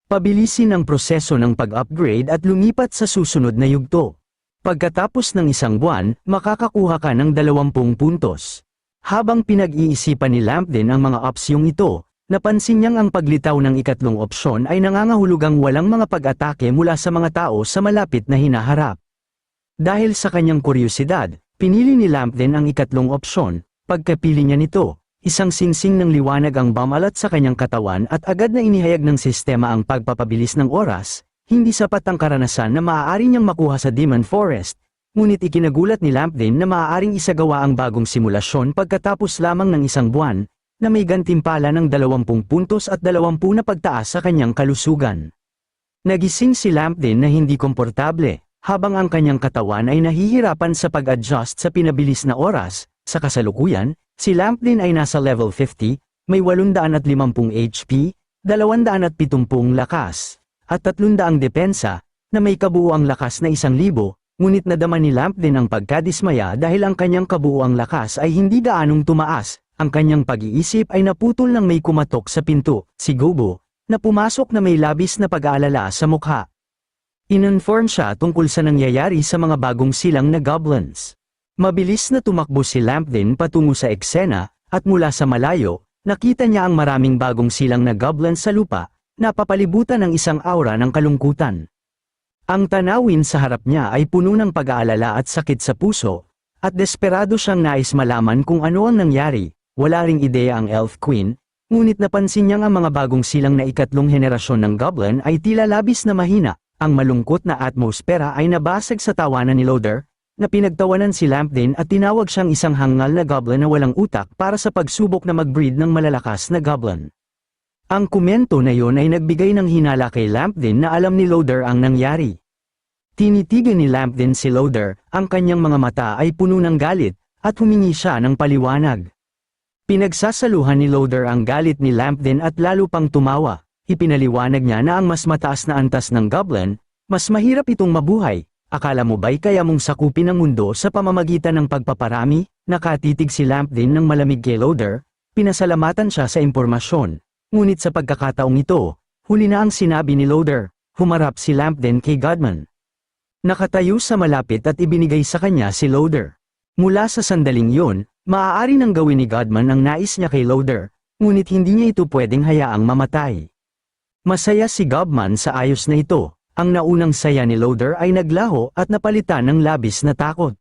Pabilisin ang proseso ng pag-upgrade at lumipat sa susunod na yugto. Pagkatapos ng isang buwan, makakakuha ka ng 20 puntos. Habang pinag-iisipan ni Lamdin ang mga opsyong ito, napansin niyang ang paglitaw ng ikatlong opsyon ay nangangahulugang walang mga pag-atake mula sa mga tao sa malapit na hinaharap. Dahil sa kanyang kuryosidad, pinili ni Lamdin ang ikatlong opsyon, Pagkapili niya nito, isang singsing ng liwanag ang bumalat sa kanyang katawan at agad na inihayag ng sistema ang pagpapabilis ng oras, hindi sapat ang karanasan na maaari niyang makuha sa Demon Forest, ngunit ikinagulat ni Lampdin na maaaring isagawa ang bagong simulasyon pagkatapos lamang ng isang buwan, na may gantimpala ng 20 puntos at 20 na pagtaas sa kanyang kalusugan. Nagising si Lampdin na hindi komportable, habang ang kanyang katawan ay nahihirapan sa pag-adjust sa pinabilis na oras. Sa kasalukuyan, si Lampdin ay nasa level 50, may 850 HP, 270 lakas, at 300 depensa, na may kabuuang lakas na 1,000, ngunit nadama ni Lampdin ang pagkadismaya dahil ang kanyang kabuuang lakas ay hindi gaanong tumaas, ang kanyang pag-iisip ay naputol nang may kumatok sa pinto, si Gobo, na pumasok na may labis na pag-aalala sa mukha. Ininform siya tungkol sa nangyayari sa mga bagong silang na goblins. Mabilis na tumakbo si Lampdin patungo sa eksena, at mula sa malayo, nakita niya ang maraming bagong silang na goblins sa lupa, na papalibutan ng isang aura ng kalungkutan. Ang tanawin sa harap niya ay puno ng pag-aalala at sakit sa puso, at desperado siyang nais malaman kung ano ang nangyari. Wala ring ideya ang Elf Queen, ngunit napansin niyang ang mga bagong silang na ikatlong henerasyon ng goblin ay tila labis na mahina. Ang malungkot na atmosfera ay nabasag sa tawanan ni Loader, na pinagtawanan si Lampdin at tinawag siyang isang hangal na goblin na walang utak para sa pagsubok na mag-breed ng malalakas na goblin. Ang komento na yon ay nagbigay ng hinala kay Lampdin na alam ni Loader ang nangyari. Tinitigan ni Lampdin si Loader, ang kanyang mga mata ay puno ng galit, at humingi siya ng paliwanag. Pinagsasaluhan ni Loader ang galit ni Lampdin at lalo pang tumawa. Ipinaliwanag niya na ang mas mataas na antas ng goblin, mas mahirap itong mabuhay. Akala mo ba'y kaya mong sakupin ang mundo sa pamamagitan ng pagpaparami? Nakatitig si Lampdin ng malamig kay Loader, pinasalamatan siya sa impormasyon. Ngunit sa pagkakataong ito, huli na ang sinabi ni Loader, humarap si Lampdin kay Godman. Nakatayo sa malapit at ibinigay sa kanya si Loader. Mula sa sandaling yun, maaari nang gawin ni Godman ang nais niya kay Loader, ngunit hindi niya ito pwedeng hayaang mamatay. Masaya si Godman sa ayos na ito. Ang naunang saya ni Loader ay naglaho at napalitan ng labis na takot.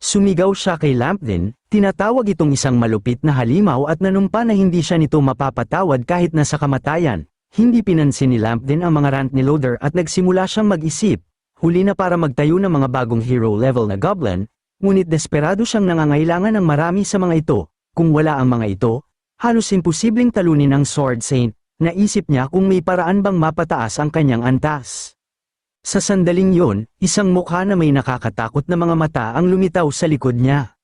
Sumigaw siya kay Lampdin, tinatawag itong isang malupit na halimaw at nanumpa na hindi siya nito mapapatawad kahit nasa kamatayan. Hindi pinansin ni Lampdin ang mga rant ni Loader at nagsimula siyang mag-isip, huli na para magtayo ng mga bagong hero level na goblin, ngunit desperado siyang nangangailangan ng marami sa mga ito. Kung wala ang mga ito, halos imposibleng talunin ang Sword Saint. Naisip niya kung may paraan bang mapataas ang kanyang antas. Sa sandaling yon, isang mukha na may nakakatakot na mga mata ang lumitaw sa likod niya.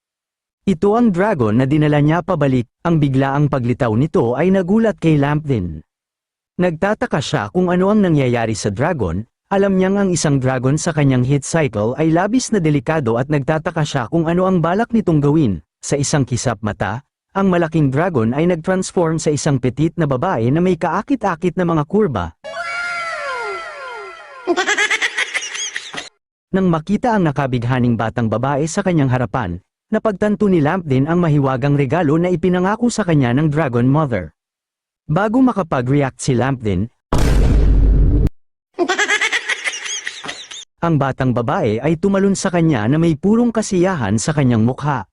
Ito ang dragon na dinala niya pabalik, ang biglaang paglitaw nito ay nagulat kay Lampdin. Nagtataka siya kung ano ang nangyayari sa dragon, alam niyang ang isang dragon sa kanyang hit cycle ay labis na delikado at nagtataka siya kung ano ang balak nitong gawin. Sa isang kisap mata, ang malaking dragon ay nag-transform sa isang petit na babae na may kaakit-akit na mga kurba. Nang makita ang nakabighaning batang babae sa kanyang harapan, napagtanto ni Lampdin ang mahiwagang regalo na ipinangako sa kanya ng Dragon Mother. Bago makapag-react si Lampdin, ang batang babae ay tumalon sa kanya na may purong kasiyahan sa kanyang mukha.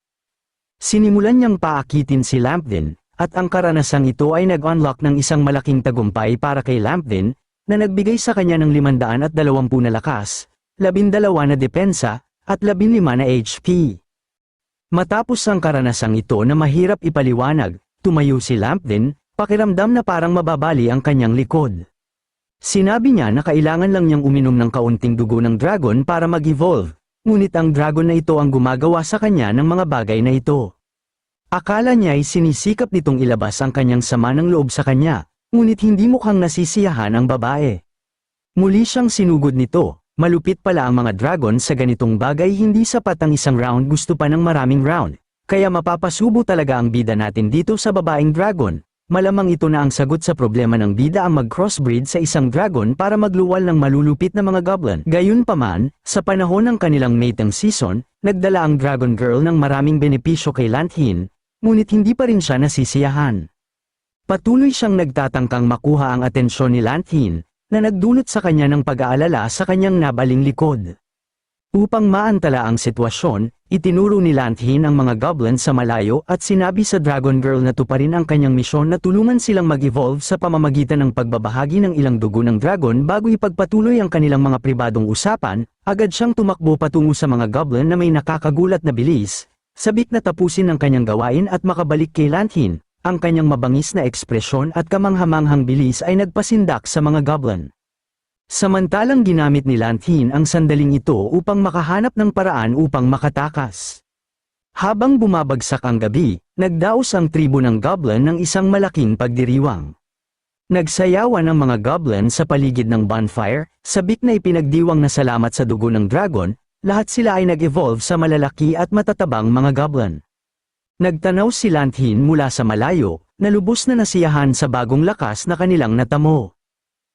Sinimulan niyang paakitin si Lampdin, at ang karanasang ito ay nag-unlock ng isang malaking tagumpay para kay Lampdin, na nagbigay sa kanya ng 520 na lakas, 12 na depensa, at 15 na HP. Matapos ang karanasang ito na mahirap ipaliwanag, tumayo si Lampdin, pakiramdam na parang mababali ang kanyang likod. Sinabi niya na kailangan lang niyang uminom ng kaunting dugo ng dragon para mag-evolve. Ngunit ang dragon na ito ang gumagawa sa kanya ng mga bagay na ito. Akala niya ay sinisikap nitong ilabas ang kanyang sama ng loob sa kanya, ngunit hindi mukhang nasisiyahan ang babae. Muli siyang sinugod nito, malupit pala ang mga dragon sa ganitong bagay, hindi sapat ang isang round, gusto pa ng maraming round, kaya mapapasubo talaga ang bida natin dito sa babaeng dragon. Malamang ito na ang sagot sa problema ng bida, ang mag-crossbreed sa isang dragon para magluwal ng malulupit na mga goblin. Gayunpaman, sa panahon ng kanilang mating season, nagdala ang Dragon Girl ng maraming benepisyo kay Lampdin, ngunit hindi pa rin siya nasisiyahan. Patuloy siyang nagtatangkang makuha ang atensyon ni Lampdin, na nagdulot sa kanya ng pag-aalala sa kanyang nabaling likod. Upang maantala ang sitwasyon, itinuro ni Lanthin ang mga goblin sa malayo at sinabi sa Dragon Girl na tuparin ang kanyang misyon na tulungan silang mag-evolve sa pamamagitan ng pagbabahagi ng ilang dugo ng dragon bago ipagpatuloy ang kanilang mga pribadong usapan. Agad siyang tumakbo patungo sa mga goblin na may nakakagulat na bilis, sabik na tapusin ang kanyang gawain at makabalik kay Lanthin. Ang kanyang mabangis na ekspresyon at kamanghamanghang bilis ay nagpasindak sa mga goblin. Samantalang ginamit ni Lanthin ang sandaling ito upang makahanap ng paraan upang makatakas. Habang bumabagsak ang gabi, nagdaos ang tribo ng goblin ng isang malaking pagdiriwang. Nagsayawan ang mga goblin sa paligid ng bonfire, sabik na ipinagdiwang na salamat sa dugo ng dragon. Lahat sila ay nag-evolve sa malalaki at matatabang mga goblin. Nagtanaw si Lanthin mula sa malayo, na lubos na nasiyahan sa bagong lakas na kanilang natamo.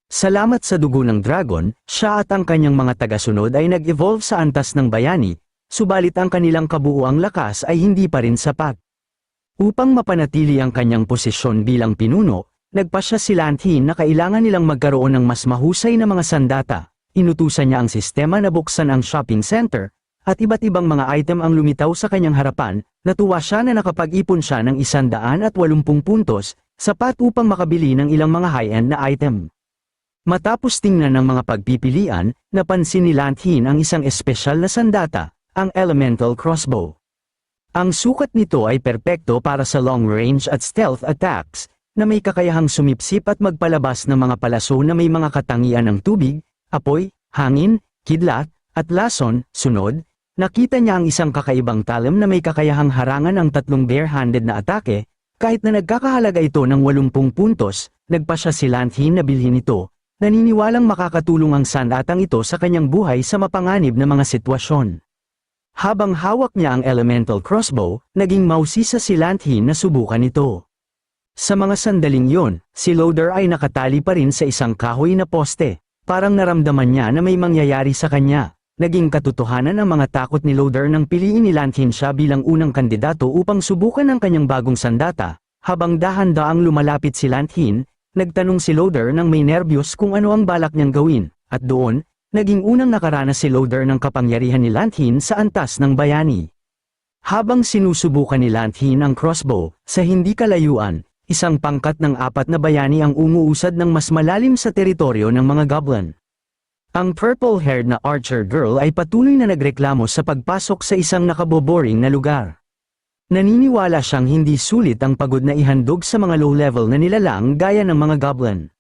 Salamat sa dugo ng dragon, siya at ang kanyang mga tagasunod ay nag-evolve sa antas ng bayani, subalit ang kanilang kabuuang lakas ay hindi pa rin sapat. Upang mapanatili ang kanyang posisyon bilang pinuno, nagpasya si Lanthin na kailangan nilang magkaroon ng mas mahusay na mga sandata. Inutusan niya ang sistema na buksan ang shopping center, at iba't ibang mga item ang lumitaw sa kanyang harapan. Natuwa siya na nakapag-ipon siya ng 180 puntos, sapat upang makabili ng ilang mga high-end na item. Matapos tingnan ng mga pagpipilian, napansin ni Lanthin ang isang espesyal na sandata, ang Elemental Crossbow. Ang sukat nito ay perpekto para sa long-range at stealth attacks, na may kakayahang sumipsip at magpalabas ng mga palaso na may mga katangian ng tubig, apoy, hangin, kidlat, at lason. Sunod, nakita niya ang isang kakaibang talem na may kakayahang harangan ang 3 bare-handed na atake. Kahit na nagkakahalaga ito ng 80 puntos, nagpasya si Lanthin na bilhin ito. Naniniwalang makakatulong ang sandatang ito sa kanyang buhay sa mapanganib na mga sitwasyon. Habang hawak niya ang Elemental Crossbow, naging mausisa si Lanthin na subukan ito. Sa mga sandaling yon, si Loader ay nakatali pa rin sa isang kahoy na poste. Parang naramdaman niya na may mangyayari sa kanya. Naging katotohanan ang mga takot ni Loader nang piliin ni Lanthin siya bilang unang kandidato upang subukan ang kanyang bagong sandata. Habang dahan-daang lumalapit si Lanthin, nagtanong si Loader nang may nerbiyos kung ano ang balak niyang gawin, at doon, naging unang nakaranas si Loader ng kapangyarihan ni Lanthin sa antas ng bayani. Habang sinusubukan ni Lanthin ang crossbow, sa hindi kalayuan, isang pangkat ng 4 na bayani ang umuusad ng mas malalim sa teritoryo ng mga goblin. Ang purple-haired na archer girl ay patuloy na nagreklamo sa pagpasok sa isang nakaboboring na lugar. Naniniwala siyang hindi sulit ang pagod na ihandog sa mga low-level na nilalang gaya ng mga goblin.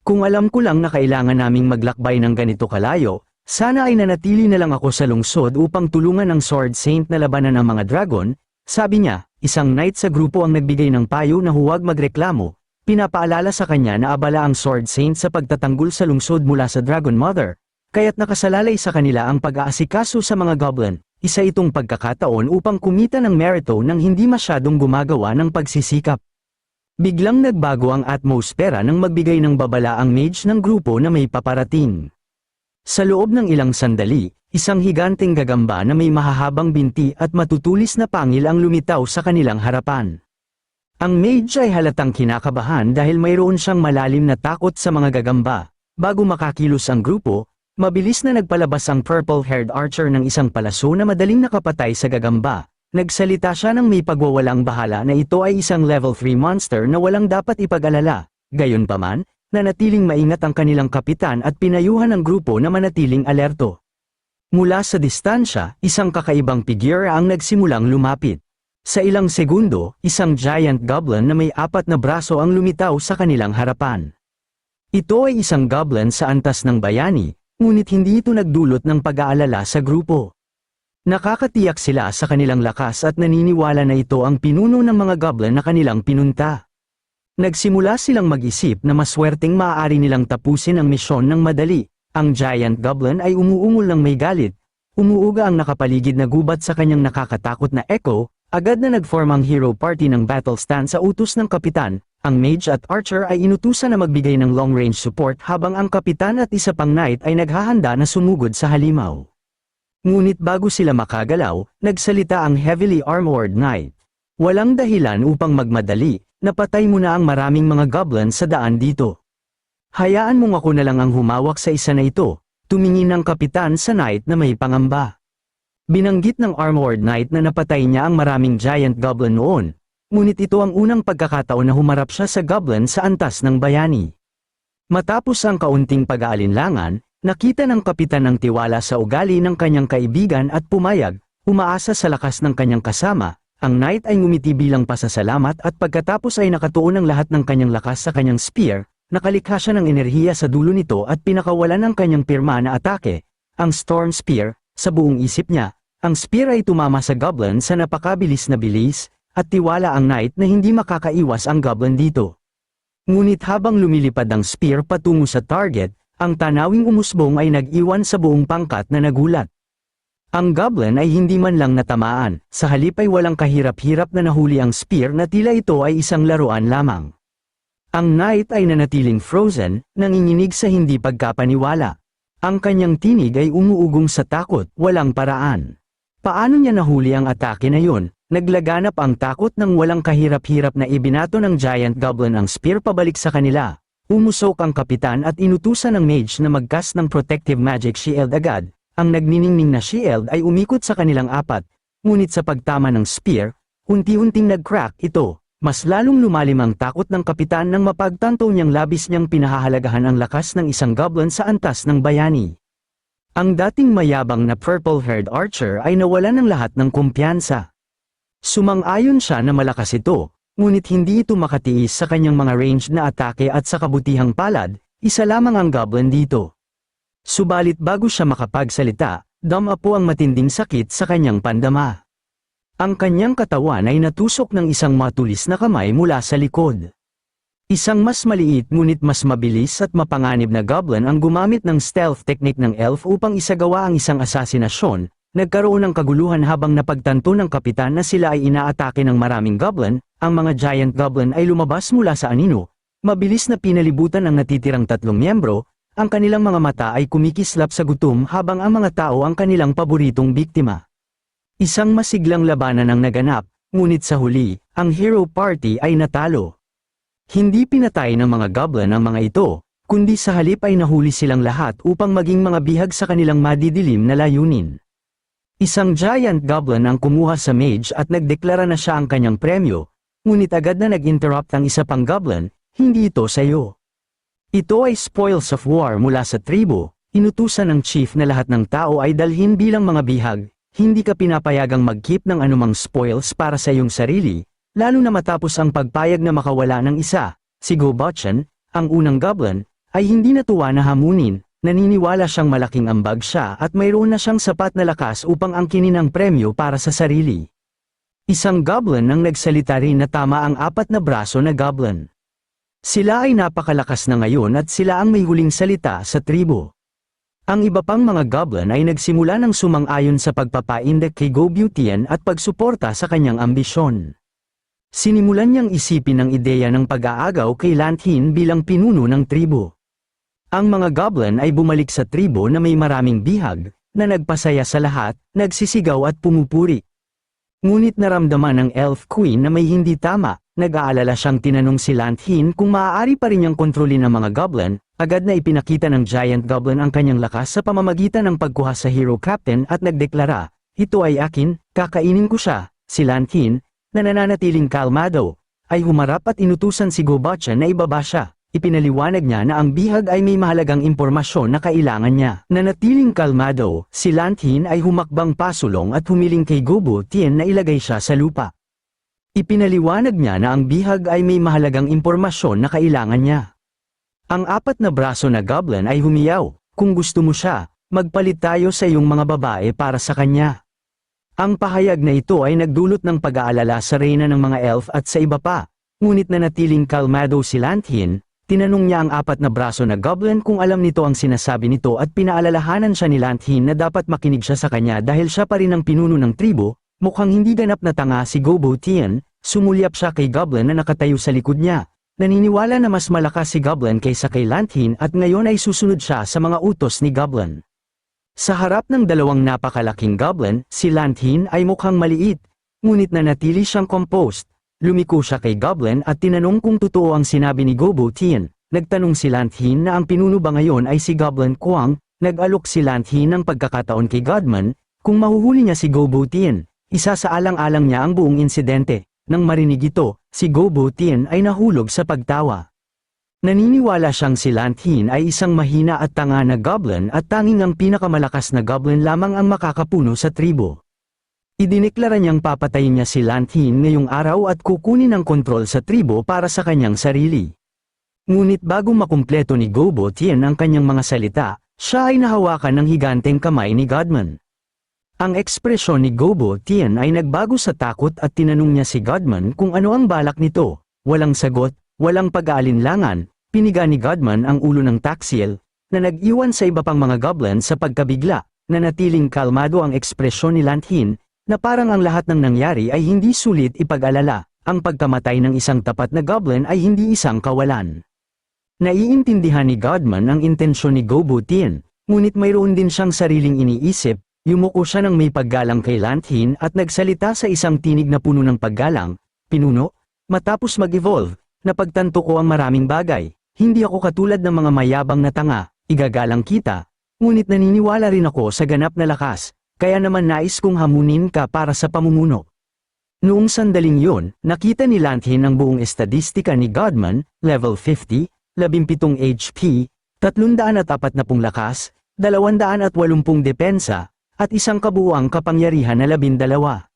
Kung alam ko lang na kailangan naming maglakbay ng ganito kalayo, sana ay nanatili na lang ako sa lungsod upang tulungan ang Sword Saint na labanan ang mga dragon. Sabi niya, isang knight sa grupo ang nagbigay ng payo na huwag magreklamo. Pinapaalala sa kanya na abala ang Sword Saint sa pagtatanggol sa lungsod mula sa Dragon Mother, kaya't nakasalalay sa kanila ang pag-aasikaso sa mga goblin. Isa itong pagkakataon upang kumita ng merito nang hindi masyadong gumagawa ng pagsisikap. Biglang nagbago ang atmosfera nang magbigay ng babala ang mage ng grupo na may paparating. Sa loob ng ilang sandali, isang higanteng gagamba na may mahahabang binti at matutulis na pangil ang lumitaw sa kanilang harapan. Ang mage ay halatang kinakabahan dahil mayroon siyang malalim na takot sa mga gagamba. Bago makakilos ang grupo, mabilis na nagpalabas ang purple-haired archer ng isang palaso na madaling nakapatay sa gagamba. Nagsalita siya ng may pagwawalang bahala na ito ay isang level 3 monster na walang dapat ipag-alala. Gayunpaman, nanatiling maingat ang kanilang kapitan at pinayuhan ang grupo na manatiling alerto. Mula sa distansya, isang kakaibang figure ang nagsimulang lumapit. Sa ilang segundo, isang giant goblin na may 4 na braso ang lumitaw sa kanilang harapan. Ito ay isang goblin sa antas ng bayani, ngunit hindi ito nagdulot ng pag-aalala sa grupo. Nakakatiyak sila sa kanilang lakas at naniniwala na ito ang pinuno ng mga goblin na kanilang pinunta. Nagsimula silang mag-isip na maswerteng maaari nilang tapusin ang misyon ng madali. Ang giant goblin ay umuungol ng may galit. Umuuga ang nakapaligid na gubat sa kanyang nakakatakot na echo. Agad na nag-form ang hero party ng battle stand sa utos ng kapitan. Ang mage at archer ay inutusan na magbigay ng long-range support habang ang kapitan at isa pang knight ay naghahanda na sumugod sa halimaw. Ngunit bago sila makagalaw, nagsalita ang heavily armored knight. Walang dahilan upang magmadali, napatay mo na ang maraming mga goblin sa daan dito. Hayaan mong ako na lang ang humawak sa isa na ito. Tumingin ng kapitan sa knight na may pangamba. Binanggit ng armored knight na napatay niya ang maraming giant goblin noon, ngunit ito ang unang pagkakataon na humarap siya sa goblin sa antas ng bayani. Matapos ang kaunting pag-aalinlangan, nakita ng kapitan ang tiwala sa ugali ng kanyang kaibigan at pumayag, umaasa sa lakas ng kanyang kasama. Ang knight ay ngumiti bilang pasasalamat at pagkatapos ay nakatuon ang lahat ng kanyang lakas sa kanyang spear, nakalikha siya ng enerhiya sa dulo nito at pinakawalan ng kanyang pirma na atake, ang Storm Spear. Sa buong isip niya, ang spear ay tumama sa goblin sa napakabilis na bilis, at tiwala ang knight na hindi makakaiwas ang goblin dito. Ngunit habang lumilipad ang spear patungo sa target, ang tanawing umusbong ay nag-iwan sa buong pangkat na nagulat. Ang goblin ay hindi man lang natamaan, sa halip ay walang kahirap-hirap na nahuli ang spear na tila ito ay isang laruan lamang. Ang knight ay nanatiling frozen, nanginginig sa hindi pagkapaniwala. Ang kanyang tinig ay umuugong sa takot, walang paraan. Paano niya nahuli ang atake na yun? Naglaganap ang takot nang walang kahirap-hirap na ibinato ng giant goblin ang spear pabalik sa kanila. Umusok ang kapitan at inutusan ng mage na mag-cast ng protective magic shield agad. Ang nagniningning na shield ay umikot sa kanilang apat, ngunit sa pagtama ng spear, unti-unting nag-crack ito. Mas lalong lumalim ang takot ng kapitan nang mapagtanto niyang labis niyang pinahahalagahan ang lakas ng isang goblin sa antas ng bayani. Ang dating mayabang na purple-haired archer ay nawalan ng lahat ng kumpiyansa. Sumang-ayon siya na malakas ito, ngunit hindi ito makatiis sa kanyang mga ranged na atake at sa kabutihang palad, isa lamang ang goblin dito. Subalit bago siya makapagsalita, damapo ang matinding sakit sa kanyang pandama. Ang kanyang katawan ay natusok ng isang matulis na kamay mula sa likod. Isang mas maliit ngunit mas mabilis at mapanganib na goblin ang gumamit ng stealth technique ng elf upang isagawa ang isang asasinasyon. Nagkaroon ng kaguluhan habang napagtanto ng kapitan na sila ay inaatake ng maraming goblin. Ang mga giant goblin ay lumabas mula sa anino. Mabilis na pinalibutan ang natitirang tatlong miyembro. Ang kanilang mga mata ay kumikislap sa gutom habang ang mga tao ang kanilang paboritong biktima. Isang masiglang labanan ang naganap, ngunit sa huli, ang hero party ay natalo. Hindi pinatay ng mga goblin ang mga ito, kundi sa halip ay nahuli silang lahat upang maging mga bihag sa kanilang madidilim na layunin. Isang giant goblin ang kumuha sa mage at nagdeklara na siya ang kanyang premyo, ngunit agad na nag-interrupt ang isa pang goblin, hindi ito sa iyo. Ito ay spoils of war mula sa tribo, inutusan ng chief na lahat ng tao ay dalhin bilang mga bihag, hindi ka pinapayagang mag-keep ng anumang spoils para sa iyong sarili, lalo na matapos ang pagpayag na makawala ng isa. Si Gobotchen, ang unang goblin, ay hindi natuwa na hamunin, naniniwala siyang malaking ambag siya at mayroon na siyang sapat na lakas upang angkinin ang premyo para sa sarili. Isang goblin ang nagsalita rin na tama ang apat na braso na goblin. Sila ay napakalakas na ngayon at sila ang may huling salita sa tribo. Ang iba pang mga goblin ay nagsimula ng sumang-ayon sa pagpapaindak kay Gobutian at pagsuporta sa kanyang ambisyon. Sinimulan niyang isipin ang ideya ng pag-aagaw kay Lanthin bilang pinuno ng tribo. Ang mga goblin ay bumalik sa tribo na may maraming bihag, na nagpasaya sa lahat, nagsisigaw at pumupuri. Ngunit naramdaman ng Elf Queen na may hindi tama. Nag-aalala siyang tinanong si Lanthin kung maaari pa rin niyang kontrolin ang mga goblin. Agad na ipinakita ng giant goblin ang kanyang lakas sa pamamagitan ng pagkuha sa hero captain at nagdeklara, "Ito ay akin, kakainin ko siya." Si Lanthin, na nananatiling kalmado, ay humarap at inutusan si Gobotchen na ibaba siya. Ipinaliwanag niya na ang bihag ay may mahalagang impormasyon na kailangan niya. Nanatiling kalmado, si Lanthin ay humakbang pasulong at humiling kay Gobotien na ilagay siya sa lupa. Ipinaliwanag niya na ang bihag ay may mahalagang impormasyon na kailangan niya. Ang apat na braso na goblin ay humiyaw, "Kung gusto mo siya, magpalit tayo sa iyong mga babae para sa kanya." Ang pahayag na ito ay nagdulot ng pag-aalala sa reyna ng mga elf at sa iba pa, ngunit nanatiling kalmado si Lanthin. Tinanong niya ang apat na braso na goblin kung alam nito ang sinasabi nito at pinaalalahanan siya ni Lanthin na dapat makinig siya sa kanya dahil siya pa rin ang pinuno ng tribo. Mukhang hindi ganap na tanga si Gobotien, sumulyap siya kay goblin na nakatayo sa likod niya. Naniniwala na mas malakas si goblin kaysa kay Lanthin at ngayon ay susunod siya sa mga utos ni goblin. Sa harap ng dalawang napakalaking goblin, si Lanthin ay mukhang maliit, ngunit nanatili siyang composed. Lumiko siya kay goblin at tinanong kung totoo ang sinabi ni Gobotien. Nagtanong si Lanthin na ang pinuno ba ngayon ay si Goblin Kuang, nag-alok si Lanthi ng pagkakataon kay Godman, kung mahuhuli niya si Go-Bo Tien, isa sa alang-alang niya ang buong insidente. Nang marinig ito, si Go-Bo Tien ay nahulog sa pagtawa. Naniniwala siyang si Lanthi ay isang mahina at tanga na goblin at tanging ang pinakamalakas na goblin lamang ang makakapuno sa tribo. Idineklara niyang papatayin niya si Lanthi ngayong araw at kukunin ang kontrol sa tribo para sa kanyang sarili. Ngunit bago makumpleto ni Go-Bo Tien ang kanyang mga salita, siya ay nahawakan ng higanteng kamay ni Godman. Ang ekspresyon ni Go-Bo Tien ay nagbago sa takot at tinanong niya si Godman kung ano ang balak nito. Walang sagot, walang pag-aalinlangan, piniga ni Godman ang ulo ng Taxiel, na nag-iwan sa iba pang mga goblin sa pagkabigla, na natiling kalmado ang ekspresyon ni Lanthi, na parang ang lahat ng nangyari ay hindi sulit ipag-alala, ang pagkamatay ng isang tapat na goblin ay hindi isang kawalan. Naiintindihan ni Godman ang intensyon ni Go-Bo Tien, ngunit mayroon din siyang sariling iniisip. Yumuko siya ng may paggalang kay Lanthi at nagsalita sa isang tinig na puno ng paggalang, "Pinuno, matapos mag-evolve, napagtanto ko ang maraming bagay. Hindi ako katulad ng mga mayabang na tanga, igagalang kita, ngunit naniniwala rin ako sa ganap na lakas, kaya naman nais kong hamunin ka para sa pamumuno." Noong sandaling yun, nakita ni Lanthi ang buong estadistika ni Godman, level 50, 17 HP, 340 lakas, 280 depensa, at isang kabuuang kapangyarihan na 12.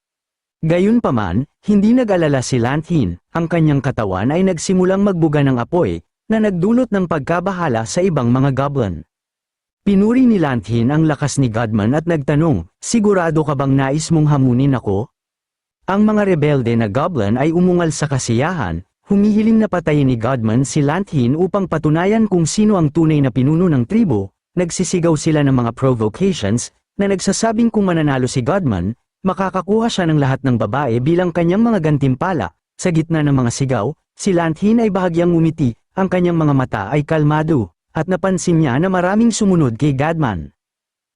Gayunpaman, hindi nag-alala si Lanthi, ang kanyang katawan ay nagsimulang magbuga ng apoy, na nagdulot ng pagkabahala sa ibang mga goblin. Pinuri ni Lanthi ang lakas ni Godman at nagtanong, "Sigurado ka bang nais mong hamunin ako?" Ang mga rebelde na goblin ay umungal sa kasiyahan, humihiling na patayin ni Godman si Lanthi upang patunayan kung sino ang tunay na pinuno ng tribo. Nagsisigaw sila ng mga provocations, na nagsasabing kung mananalo si Godman, makakakuha siya ng lahat ng babae bilang kanyang mga gantimpala. Sa gitna ng mga sigaw, si Lanthi ay bahagyang ngumiti, ang kanyang mga mata ay kalmado, at napansin niya na maraming sumunod kay Godman.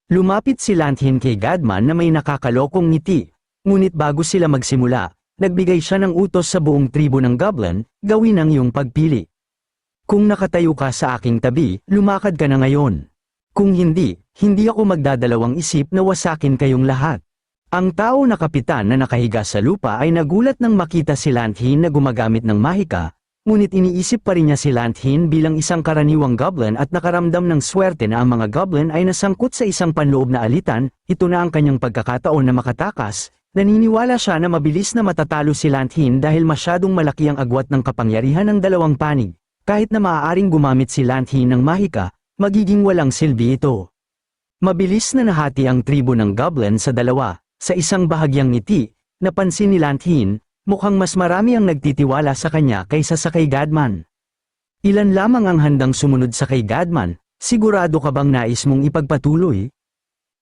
Lumapit si Lanthi kay Godman na may nakakalokong ngiti, ngunit bago sila magsimula, nagbigay siya ng utos sa buong tribo ng goblin, "Gawin ang iyong pagpili. Kung nakatayo ka sa aking tabi, lumakad ka na ngayon. Kung hindi, hindi ako magdadalawang isip na wasakin kayong lahat." Ang tao na kapitan na nakahiga sa lupa ay nagulat nang makita si Lanthi na gumagamit ng mahika, ngunit iniisip pa rin niya si Lanthi bilang isang karaniwang goblin at nakaramdam ng swerte na ang mga goblin ay nasangkut sa isang panloob na alitan. Ito na ang kanyang pagkakataon na makatakas. Naniniwala siya na mabilis na matatalo si Lanthi dahil masyadong malaki ang agwat ng kapangyarihan ng dalawang panig. Kahit na maaaring gumamit si Lanthi ng mahika, magiging walang silbi ito. Mabilis na nahati ang tribo ng goblin sa dalawa. Sa isang bahagyang ngiti, napansin ni Lanthi, mukhang mas marami ang nagtitiwala sa kanya kaysa sa kay Godman. Ilan lamang ang handang sumunod sa kay Godman. "Sigurado ka bang nais mong ipagpatuloy?"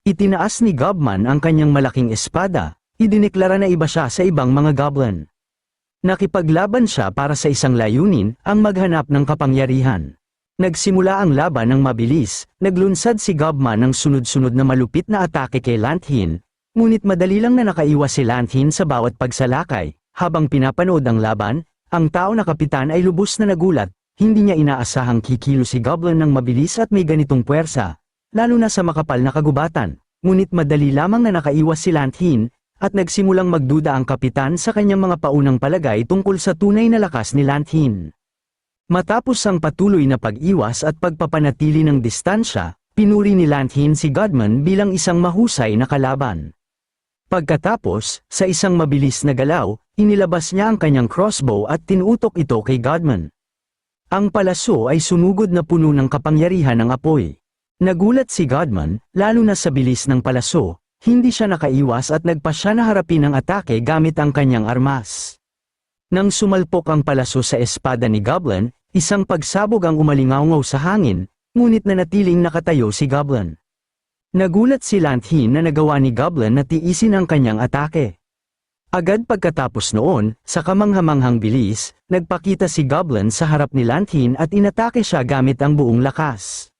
Itinaas ni Godman ang kanyang malaking espada, idineklara na iba siya sa ibang mga goblin. Nakipaglaban siya para sa isang layunin, ang maghanap ng kapangyarihan. Nagsimula ang laban ng mabilis, naglunsad si Godman ng sunod-sunod na malupit na atake kay Lanthi, ngunit madali lang na nakaiwas si Lanthi sa bawat pagsalakay. Habang pinapanood ang laban, ang tao na kapitan ay lubos na nagulat, hindi niya inaasahang kikilo si Goblin ng mabilis at may ganitong puwersa, lalo na sa makapal na kagubatan. Ngunit madali lamang na nakaiwas si Lanthi, at nagsimulang magduda ang kapitan sa kanyang mga paunang palagay tungkol sa tunay na lakas ni Lanthi. Matapos ang patuloy na pag-iwas at pagpapanatili ng distansya, pinuri ni Lanthi si Godman bilang isang mahusay na kalaban. Pagkatapos, sa isang mabilis na galaw, inilabas niya ang kanyang crossbow at tinutok ito kay Godman. Ang palaso ay sumugod na puno ng kapangyarihan ng apoy. Nagulat si Godman, lalo na sa bilis ng palaso, hindi siya nakaiwas at nagpa siya na harapin ang atake gamit ang kanyang armas. Nang sumalpok ang palaso sa espada ni Goblin, isang pagsabog ang umalingawngaw sa hangin, ngunit nanatiling nakatayo si Goblin. Nagulat si Lanthi na nagawa ni Goblin na tiisin ang kanyang atake. Agad pagkatapos noon, sa kamanghamanghang bilis, nagpakita si Goblin sa harap ni Lanthi at inatake siya gamit ang buong lakas.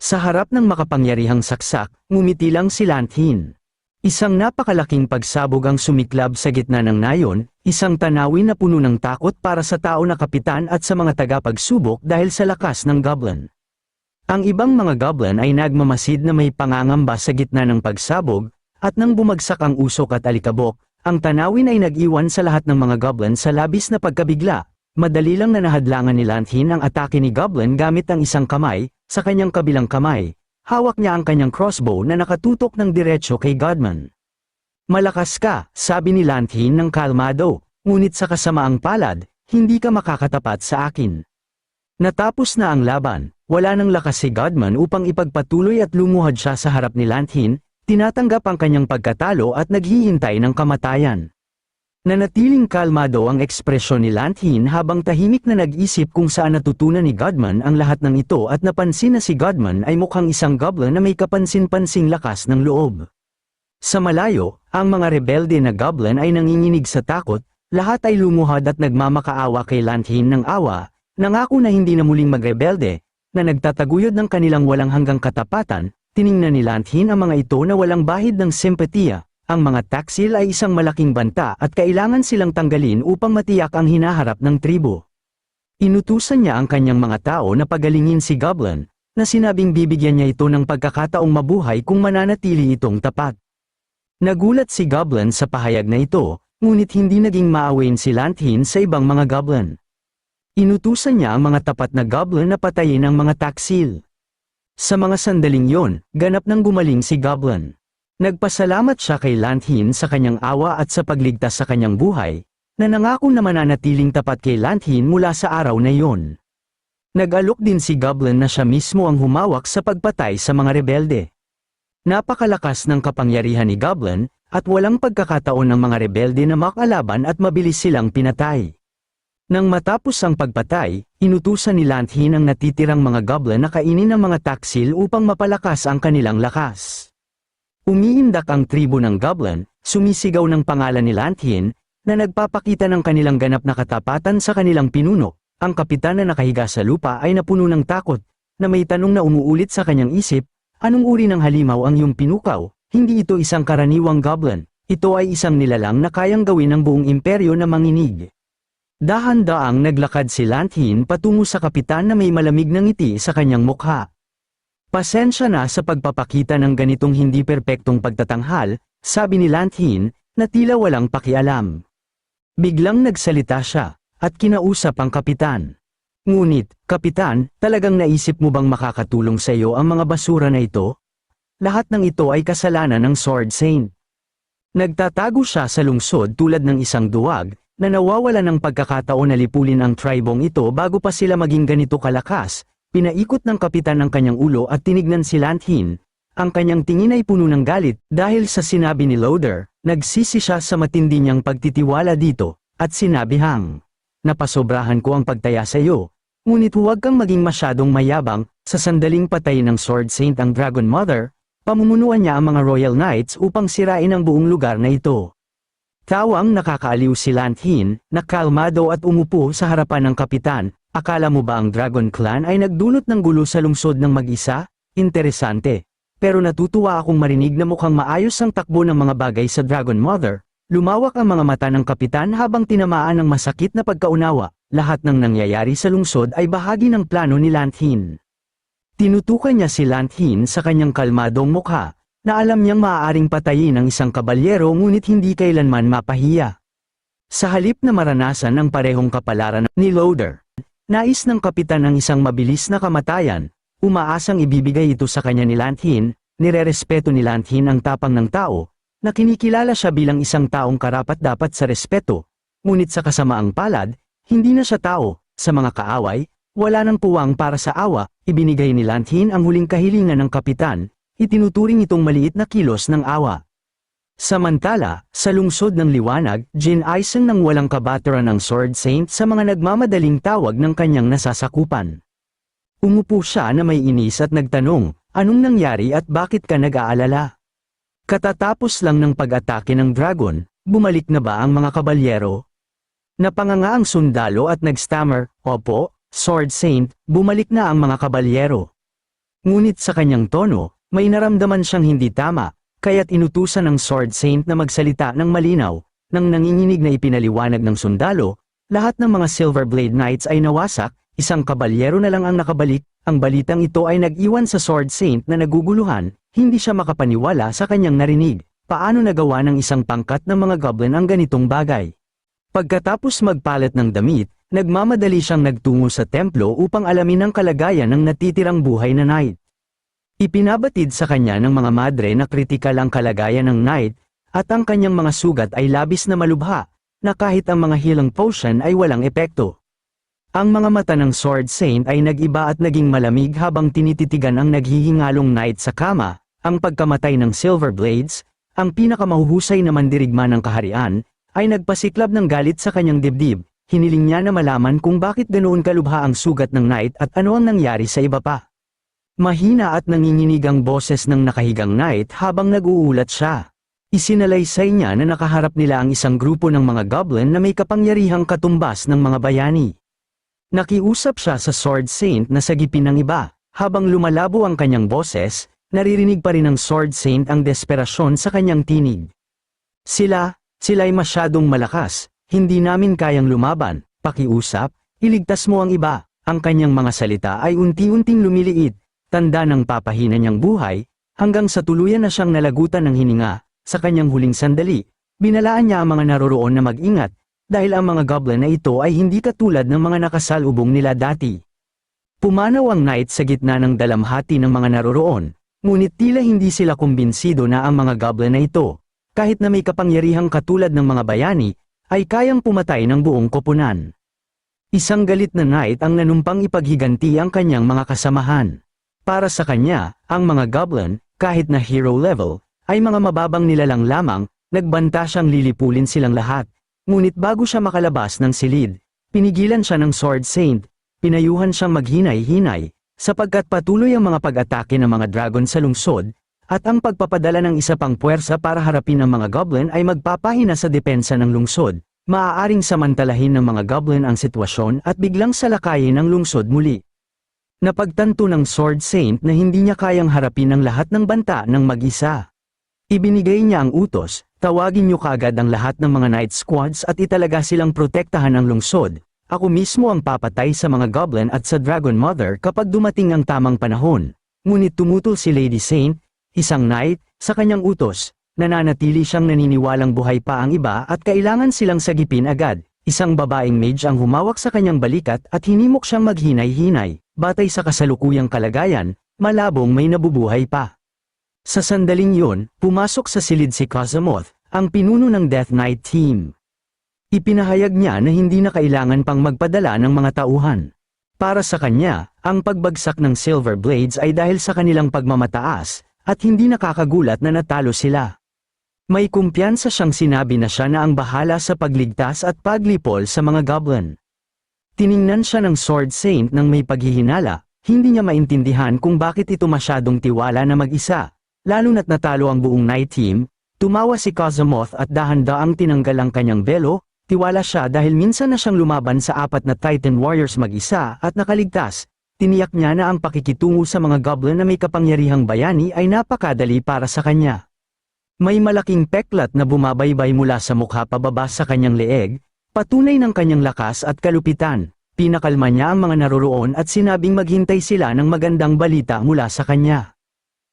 Sa harap ng makapangyarihang saksak, ngumiti lang si Lanthi. Isang napakalaking pagsabog ang sumiklab sa gitna ng nayon, isang tanawin na puno ng takot para sa tao na kapitan at sa mga tagapagsubok dahil sa lakas ng Goblin. Ang ibang mga goblin ay nagmamasid na may pangangamba sa gitna ng pagsabog, at nang bumagsak ang usok at alikabok, ang tanawin ay nag-iwan sa lahat ng mga goblin sa labis na pagkabigla. Madali lang na nahadlangan ni Lanthin ang atake ni Goblin gamit ang isang kamay, sa kanyang kabilang kamay, hawak niya ang kanyang crossbow na nakatutok ng diretso kay Godman. "Malakas ka," sabi ni Lanthin ng kalmado, "ngunit sa kasamaang palad, hindi ka makakatapat sa akin." Natapos na ang laban, wala nang lakas si Godman upang ipagpatuloy at lumuhad siya sa harap ni Lanthin, tinatanggap ang kanyang pagkatalo at naghihintay ng kamatayan. Nanatiling kalmado ang ekspresyon ni Lanthin habang tahimik na nag-isip kung saan natutunan ni Godman ang lahat ng ito at napansin na si Godman ay mukhang isang goblin na may kapansin-pansing lakas ng loob. Sa malayo, ang mga rebelde na goblin ay nanginginig sa takot, lahat ay lumuhad at nagmamakaawa kay Lanthin ng awa, nangako na hindi na muling magrebelde, na nagtataguyod ng kanilang walang hanggang katapatan. Tiningnan ni Lanthin ang mga ito na walang bahid ng simpatiya. Ang mga taksil ay isang malaking banta at kailangan silang tanggalin upang matiyak ang hinaharap ng tribo. Inutusan niya ang kanyang mga tao na pagalingin si Goblin, na sinabing bibigyan niya ito ng pagkakataong mabuhay kung mananatili itong tapat. Nagulat si Goblin sa pahayag na ito, ngunit hindi naging maawain si Lanthin sa ibang mga Goblin. Inutusan niya ang mga tapat na Goblin na patayin ang mga taksil. Sa mga sandaling yon, ganap nang gumaling si Goblin. Nagpasalamat siya kay Lanthin sa kanyang awa at sa pagligtas sa kanyang buhay, na nangako na mananatiling tapat kay Lanthin mula sa araw na iyon. Nag-alok din si Goblin na siya mismo ang humawak sa pagpatay sa mga rebelde. Napakalakas ng kapangyarihan ni Goblin, at walang pagkakataon ng mga rebelde na makalaban at mabilis silang pinatay. Nang matapos ang pagpatay, inutusan ni Lanthin ang natitirang mga Goblin na kainin ang mga taksil upang mapalakas ang kanilang lakas. Umiindak ang tribo ng Goblin, sumisigaw ng pangalan ni Lanthin, na nagpapakita ng kanilang ganap na katapatan sa kanilang pinuno. Ang kapitan na nakahiga sa lupa ay napuno ng takot, na may tanong na umuulit sa kanyang isip, "Anong uri ng halimaw ang iyong pinukaw? Hindi ito isang karaniwang Goblin, ito ay isang nilalang na kayang gawin ng buong imperyo na manginig." Dahan-daang naglakad si Lanthin patungo sa kapitan na may malamig na ngiti sa kanyang mukha. "Pasensya na sa pagpapakita ng ganitong hindi perpektong pagtatanghal," sabi ni Lanthin, na tila walang pakialam. Biglang nagsalita siya, at kinausap ang kapitan. "Ngunit, kapitan, talagang naisip mo bang makakatulong sa iyo ang mga basura na ito? Lahat ng ito ay kasalanan ng Sword Saint." Nagtatago siya sa lungsod tulad ng isang duwag, na nawawala ng pagkakataon na lipulin ang tribong ito bago pa sila maging ganito kalakas. Pinaikot ng kapitan ang kanyang ulo at tinignan si Lanthin. Ang kanyang tingin ay puno ng galit, dahil sa sinabi ni Loader. Nagsisi siya sa matindi niyang pagtitiwala dito, at sinabi "Napasobrahan ko ang pagtaya sa iyo. Ngunit huwag kang maging masyadong mayabang." Sa sandaling patay ng Sword Saint ang Dragon Mother, pamumunuan niya ang mga Royal Knights upang sirain ang buong lugar na ito. Tawang nakakaaliw si Lanthin, nakalmado at umupo sa harapan ng kapitan. "Akala mo ba ang Dragon Clan ay nagdulot ng gulo sa lungsod ng mag-isa? Interesante. Pero natutuwa akong marinig na mukhang maayos ang takbo ng mga bagay sa Dragon Mother." Lumawak ang mga mata ng kapitan habang tinamaan ng masakit na pagkaunawa. Lahat ng nangyayari sa lungsod ay bahagi ng plano ni Lanthin. Tinutukan niya si Lanthin sa kanyang kalmadong mukha, na alam niyang maaaring patayin ang isang kabalyero ngunit hindi kailanman mapahiya. Sa halip na maranasan ang parehong kapalaran ni Loader, nais ng kapitan ang isang mabilis na kamatayan, umaasang ibibigay ito sa kanya ni Lanthin. Nirerespeto ni Lanthin ang tapang ng tao, na kinikilala siya bilang isang taong karapat-dapat sa respeto, ngunit sa kasamaang palad, hindi na siya tao. Sa mga kaaway, wala nang puwang para sa awa. Ibinigay ni Lanthin ang huling kahilingan ng kapitan, itinuturing itong maliit na kilos ng awa. Samantala, sa lungsod ng liwanag, ginaisang ng walang kabataran ng Sword Saint sa mga nagmamadaling tawag ng kanyang nasasakupan. Umupo siya na may inis at nagtanong, "Anong nangyari at bakit ka nag-aalala? Katatapos lang ng pag-atake ng dragon, bumalik na ba ang mga kabalyero?" Napanganga ang sundalo at nag-stammer, "Opo, Sword Saint, bumalik na ang mga kabalyero." Ngunit sa kanyang tono, may naramdaman siyang hindi tama, kaya't inutusan ng Sword Saint na magsalita ng malinaw. Nang nanginginig na ipinaliwanag ng sundalo, lahat ng mga Silver Blade Knights ay nawasak, Isang kabalyero na lang ang nakabalik. Ang balitang ito ay nag-iwan sa Sword Saint na naguguluhan, hindi siya makapaniwala sa kanyang narinig. Paano nagawa ng isang pangkat ng mga goblin ang ganitong bagay? Pagkatapos magpalit ng damit, nagmamadali siyang nagtungo sa templo upang alamin ang kalagayan ng natitirang buhay na knight. Ipinabatid sa kanya ng mga madre na kritikal ang kalagayan ng knight, at ang kanyang mga sugat ay labis na malubha, na kahit ang mga healing potion ay walang epekto. Ang mga mata ng Sword Saint ay nag-iba at naging malamig habang tinititigan ang naghihingalong knight sa kama. Ang pagkamatay ng Silver Blades, ang pinakamahuhusay na mandirigma ng kaharian, ay nagpasiklab ng galit sa kanyang dibdib. Hiniling niya na malaman kung bakit ganoon kalubha ang sugat ng knight at ano ang nangyari sa iba pa. Mahina at nanginginig ang boses ng nakahigang knight habang nag-uulat siya. Isinalaysay niya na nakaharap nila ang isang grupo ng mga goblin na may kapangyarihang katumbas ng mga bayani. Nakiusap siya sa Sword Saint na sagipin ng iba. Habang lumalabo ang kanyang boses, naririnig pa rin ng Sword Saint ang desperasyon sa kanyang tinig. Sila'y masyadong malakas, hindi namin kayang lumaban, pakiusap, iligtas mo ang iba. Ang kanyang mga salita ay unti-unting lumiliit, tanda ng papahina niyang buhay, hanggang sa tuluyan na siyang nalagutan ng hininga. Sa kanyang huling sandali, binalaan niya ang mga naroroon na mag-ingat, dahil ang mga goblin na ito ay hindi katulad ng mga nakasalubong nila dati. Pumanaw ang knight sa gitna ng dalamhati ng mga naroroon, ngunit tila hindi sila kumbinsido na ang mga goblin na ito, kahit na may kapangyarihang katulad ng mga bayani, ay kayang pumatay ng buong koponan. Isang galit na knight ang nanumpang ipaghiganti ang kanyang mga kasamahan. Para sa kanya, ang mga goblin, kahit na hero level, ay mga mababang nilalang lamang, nagbanta siyang lilipulin silang lahat. Ngunit bago siya makalabas ng silid, pinigilan siya ng Sword Saint, pinayuhan siyang maghinay-hinay, sapagkat patuloy ang mga pag-atake ng mga dragon sa lungsod, at ang pagpapadala ng isa pang puwersa para harapin ang mga goblin ay magpapahina sa depensa ng lungsod. Maaaring samantalahin ng mga goblin ang sitwasyon at biglang salakayin ang lungsod muli. Napagtanto ng Sword Saint na hindi niya kayang harapin ang lahat ng banta ng mag-isa. Ibinigay niya ang utos, tawagin niyo kaagad ang lahat ng mga knight squads at italaga silang protektahan ang lungsod. Ako mismo ang papatay sa mga goblin at sa Dragon Mother kapag dumating ang tamang panahon. Ngunit tumutol si Lady Saint, isang knight, sa kanyang utos. Nananatili siyang naniniwalang buhay pa ang iba at kailangan silang sagipin agad. Isang babaeng mage ang humawak sa kanyang balikat at hinimok siyang maghinay-hinay. Batay sa kasalukuyang kalagayan, malabong may nabubuhay pa. Sa sandaling yon, pumasok sa silid si Kazamoth, ang pinuno ng Death Knight team. Ipinahayag niya na hindi na kailangan pang magpadala ng mga tauhan. Para sa kanya, ang pagbagsak ng Silver Blades ay dahil sa kanilang pagmamataas, at hindi nakakagulat na natalo sila. May kumpiyansa siyang sinabi na siya na ang bahala sa pagligtas at paglipol sa mga goblin. Tiningnan siya ng Sword Saint nang may paghihinala, hindi niya maintindihan kung bakit ito masyadong tiwala na mag-isa. Lalo na't natalo ang buong night team, tumawa si Kazamoth at dahan-daang tinanggal ang kanyang belo, tiwala siya dahil minsan na siyang lumaban sa 4 na Titan Warriors mag-isa at nakaligtas. Tiniyak niya na ang pakikitungo sa mga goblin na may kapangyarihang bayani ay napakadali para sa kanya. May malaking peklat na bumabaybay mula sa mukha pababa sa kanyang leeg, patunay ng kanyang lakas at kalupitan. Pinakalma niya ang mga naroroon at sinabing maghintay sila ng magandang balita mula sa kanya.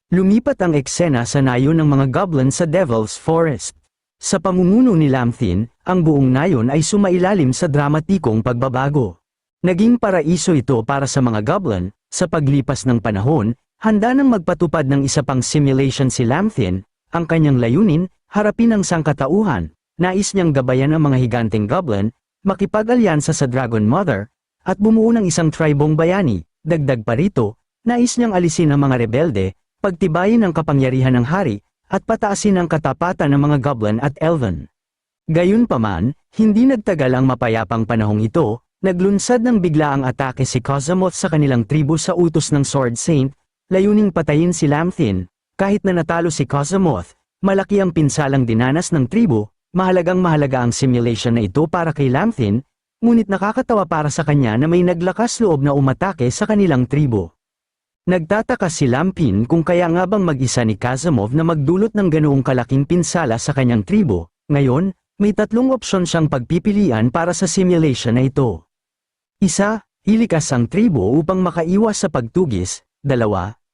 Lumipat ang eksena sa nayon ng mga goblin sa Devil's Forest. Sa pamumuno ni Lamthin, ang buong nayon ay sumailalim sa dramatikong pagbabago. Naging paraiso ito para sa mga goblin. Sa paglipas ng panahon, handa nang magpatupad ng isa pang simulation si Lamthin. Ang kanyang layunin, harapin ang sangkatauhan. Nais niyang gabayan ang mga higanteng goblin, makipag-alyansa sa Dragon Mother, at bumuo ng isang tribong bayani. Dagdag pa rito, nais niyang alisin ang mga rebelde, pagtibayin ang kapangyarihan ng hari, at pataasin ang katapatan ng mga goblin at elven. Gayunpaman, hindi nagtagal ang mapayapang panahong ito, naglunsad ng bigla ang atake si Kazamoth sa kanilang tribu sa utos ng Sword Saint, layuning patayin si Lamthin. Kahit na natalo si Kazamoth, malaki ang pinsalang dinanas ng tribu, mahalaga ang simulation na ito para kay Lamthin, ngunit nakakatawa para sa kanya na may naglakas loob na umatake sa kanilang tribu. Nagtataka si Lamthin kung kaya nga bang mag-isa ni Kazamoth na magdulot ng ganoong kalaking pinsala sa kanyang tribo. Ngayon, may 3 opsyon siyang pagpipilian para sa simulation na ito. Isa, Ilikas ang tribo upang makaiwas sa pagtugis. 2.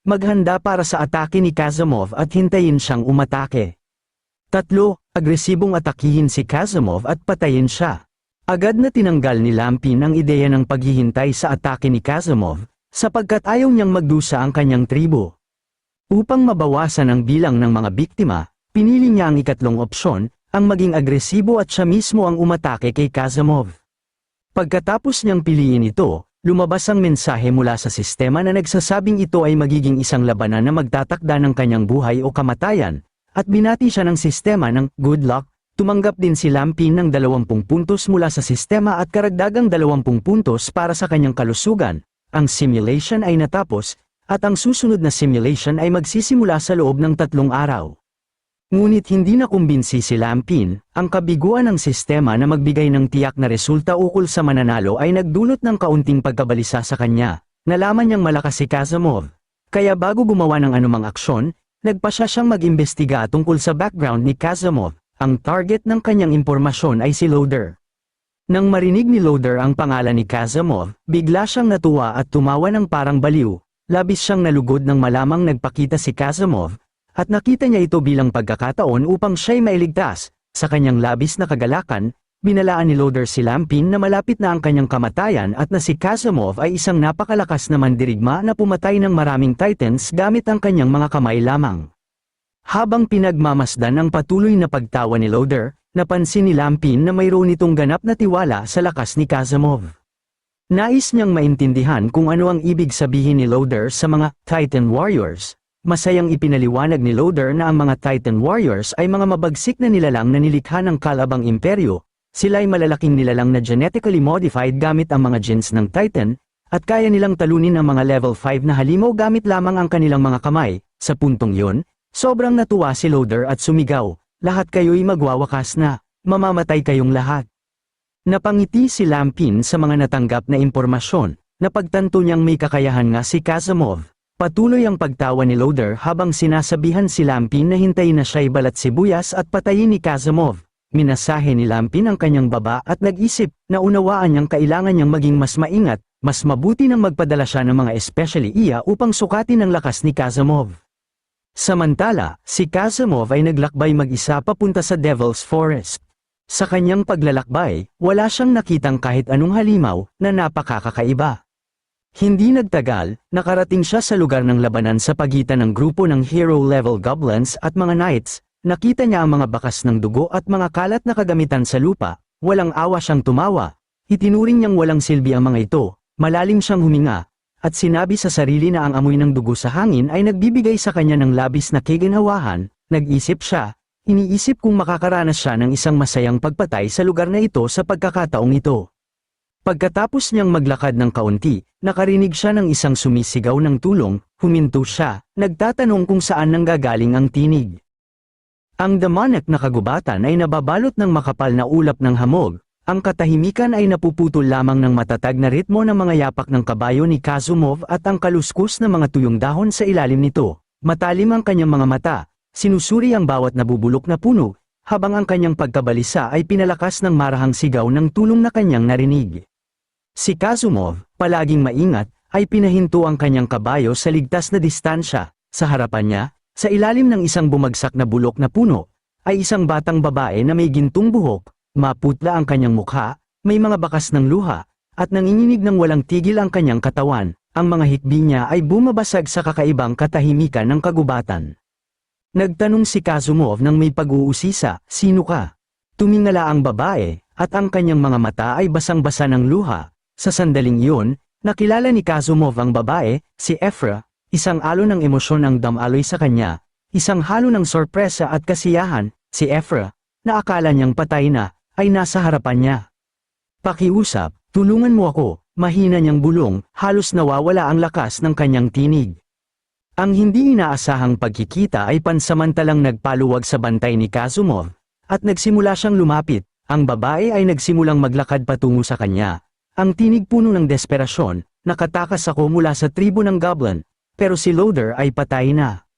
Maghanda para sa atake ni Kazumov at hintayin siyang umatake. 3. Agresibong atakihin si Kazumov at patayin siya. Agad na tinanggal ni Lampin ang ideya ng paghihintay sa atake ni Kazumov, sapagkat ayaw niyang magdusa ang kanyang tribo. Upang mabawasan ang bilang ng mga biktima, pinili niya ang ikatlong opsyon, ang maging agresibo at siya mismo ang umatake kay Kazumov. Pagkatapos niyang piliin ito, lumabas ang mensahe mula sa sistema na nagsasabing ito ay magiging isang labanan na magtatakda ng kanyang buhay o kamatayan, at binati siya ng sistema ng good luck. Tumanggap din si Lampin ng 20 puntos mula sa sistema at karagdagang 20 puntos para sa kanyang kalusugan. Ang simulation ay natapos, at ang susunod na simulation ay magsisimula sa loob ng 3 araw. Ngunit hindi nakumbinsi si Lampin, ang kabiguan ng sistema na magbigay ng tiyak na resulta ukol sa mananalo ay nagdulot ng kaunting pagkabalisa sa kanya. Nalaman niyang malakas si Kazumov. Kaya bago gumawa ng anumang aksyon, nagpasya siyang mag-imbestiga tungkol sa background ni Kazumov. Ang target ng kanyang impormasyon ay si Loader. Nang marinig ni Loader ang pangalan ni Kazumov, bigla siyang natuwa at tumawa ng parang baliw. Labis siyang nalugod nang malamang nagpakita si Kazumov, at nakita niya ito bilang pagkakataon upang siya'y mailigtas. Sa kanyang labis na kagalakan, binalaan ni Loader si Lampin na malapit na ang kanyang kamatayan at na si Kazumov ay isang napakalakas na mandirigma na pumatay ng maraming Titans gamit ang kanyang mga kamay lamang. Habang pinagmamasdan ang patuloy na pagtawa ni Loader, napansin ni Lampin na mayroon itong ganap na tiwala sa lakas ni Kazumov. Nais niyang maintindihan kung ano ang ibig sabihin ni Loader sa mga Titan Warriors. Masayang ipinaliwanag ni Loader na ang mga Titan Warriors ay mga mabagsik na nilalang na nilikha ng Kalabang Imperyo. Sila ay malalaking nilalang na genetically modified gamit ang mga genes ng Titan, at kaya nilang talunin ang mga level 5 na halimaw gamit lamang ang kanilang mga kamay. Sa puntong yun, sobrang natuwa si Loader at sumigaw, "Lahat kayo'y magwawakas na, mamamatay kayong lahat." Napangiti si Lampin sa mga natanggap na impormasyon, napagtanto niyang may kakayahan nga si Kazumov. Patuloy ang pagtawa ni Loader habang sinasabihan si Lampin na hintayin na siya'y balat sibuyas at patayin ni Kazumov. Minasahe ni Lampin ang kanyang baba at nag-isip na unawaan niyang kailangan niyang maging mas maingat, mas mabuti nang magpadala siya ng mga especially iya upang sukatin ang lakas ni Kazumov. Samantala, si Kazumov ay naglakbay mag-isa papunta sa Devil's Forest. Sa kanyang paglalakbay, wala siyang nakitang kahit anong halimaw na napakakaiba. Hindi nagtagal, nakarating siya sa lugar ng labanan sa pagitan ng grupo ng hero-level goblins at mga knights. Nakita niya ang mga bakas ng dugo at mga kalat na kagamitan sa lupa. Walang awa siyang tumawa. Itinuring niyang walang silbi ang mga ito. Malalim siyang huminga, at sinabi sa sarili na ang amoy ng dugo sa hangin ay nagbibigay sa kanya ng labis na kaginhawahan. Nag-isip siya, iniisip kung makakaranas siya ng isang masayang pagpatay sa lugar na ito sa pagkakataong ito. Pagkatapos niyang maglakad ng kaunti, nakarinig siya ng isang sumisigaw ng tulong. Huminto siya, nagtatanong kung saan nanggagaling ang tinig. Ang demonic na kagubatan ay nababalot ng makapal na ulap ng hamog. Ang katahimikan ay napuputol lamang ng matatag na ritmo ng mga yapak ng kabayo ni Kazumov at ang kaluskus ng mga tuyong dahon sa ilalim nito. Matalim ang kanyang mga mata, sinusuri ang bawat nabubulok na puno, habang ang kanyang pagkabalisa ay pinalakas ng marahang sigaw ng tulong na kanyang narinig. Si Kazumov, palaging maingat, ay pinahinto ang kanyang kabayo sa ligtas na distansya. Sa harapan niya, sa ilalim ng isang bumagsak na bulok na puno, ay isang batang babae na may gintong buhok. Maputla ang kanyang mukha, may mga bakas ng luha, at nanginginig ng walang tigil ang kanyang katawan. Ang mga hikbi niya ay bumabasag sa kakaibang katahimikan ng kagubatan. Nagtanong si Kazumov nang may pag-uusisa, "Sino ka?" Tumingala ang babae, at ang kanyang mga mata ay basang-basa ng luha. Sa sandaling iyon, nakilala ni Kazumov ang babae, si Efra. Isang alon ng emosyon ang damaloy sa kanya, isang halo ng sorpresa at kasiyahan. Si Efra, na akala niyang patay na, ay nasa harapan niya. "Pakiusap, tulungan mo ako," mahina niyang bulong, halos nawawala ang lakas ng kanyang tinig. Ang hindi inaasahang pagkikita ay pansamantalang nagpaluwag sa bantay ni Kazumov, at nagsimula siyang lumapit. Ang babae ay nagsimulang maglakad patungo sa kanya. Ang tinig puno ng desperasyon, "Nakatakas ako mula sa tribo ng goblin, pero si Loader ay patay na."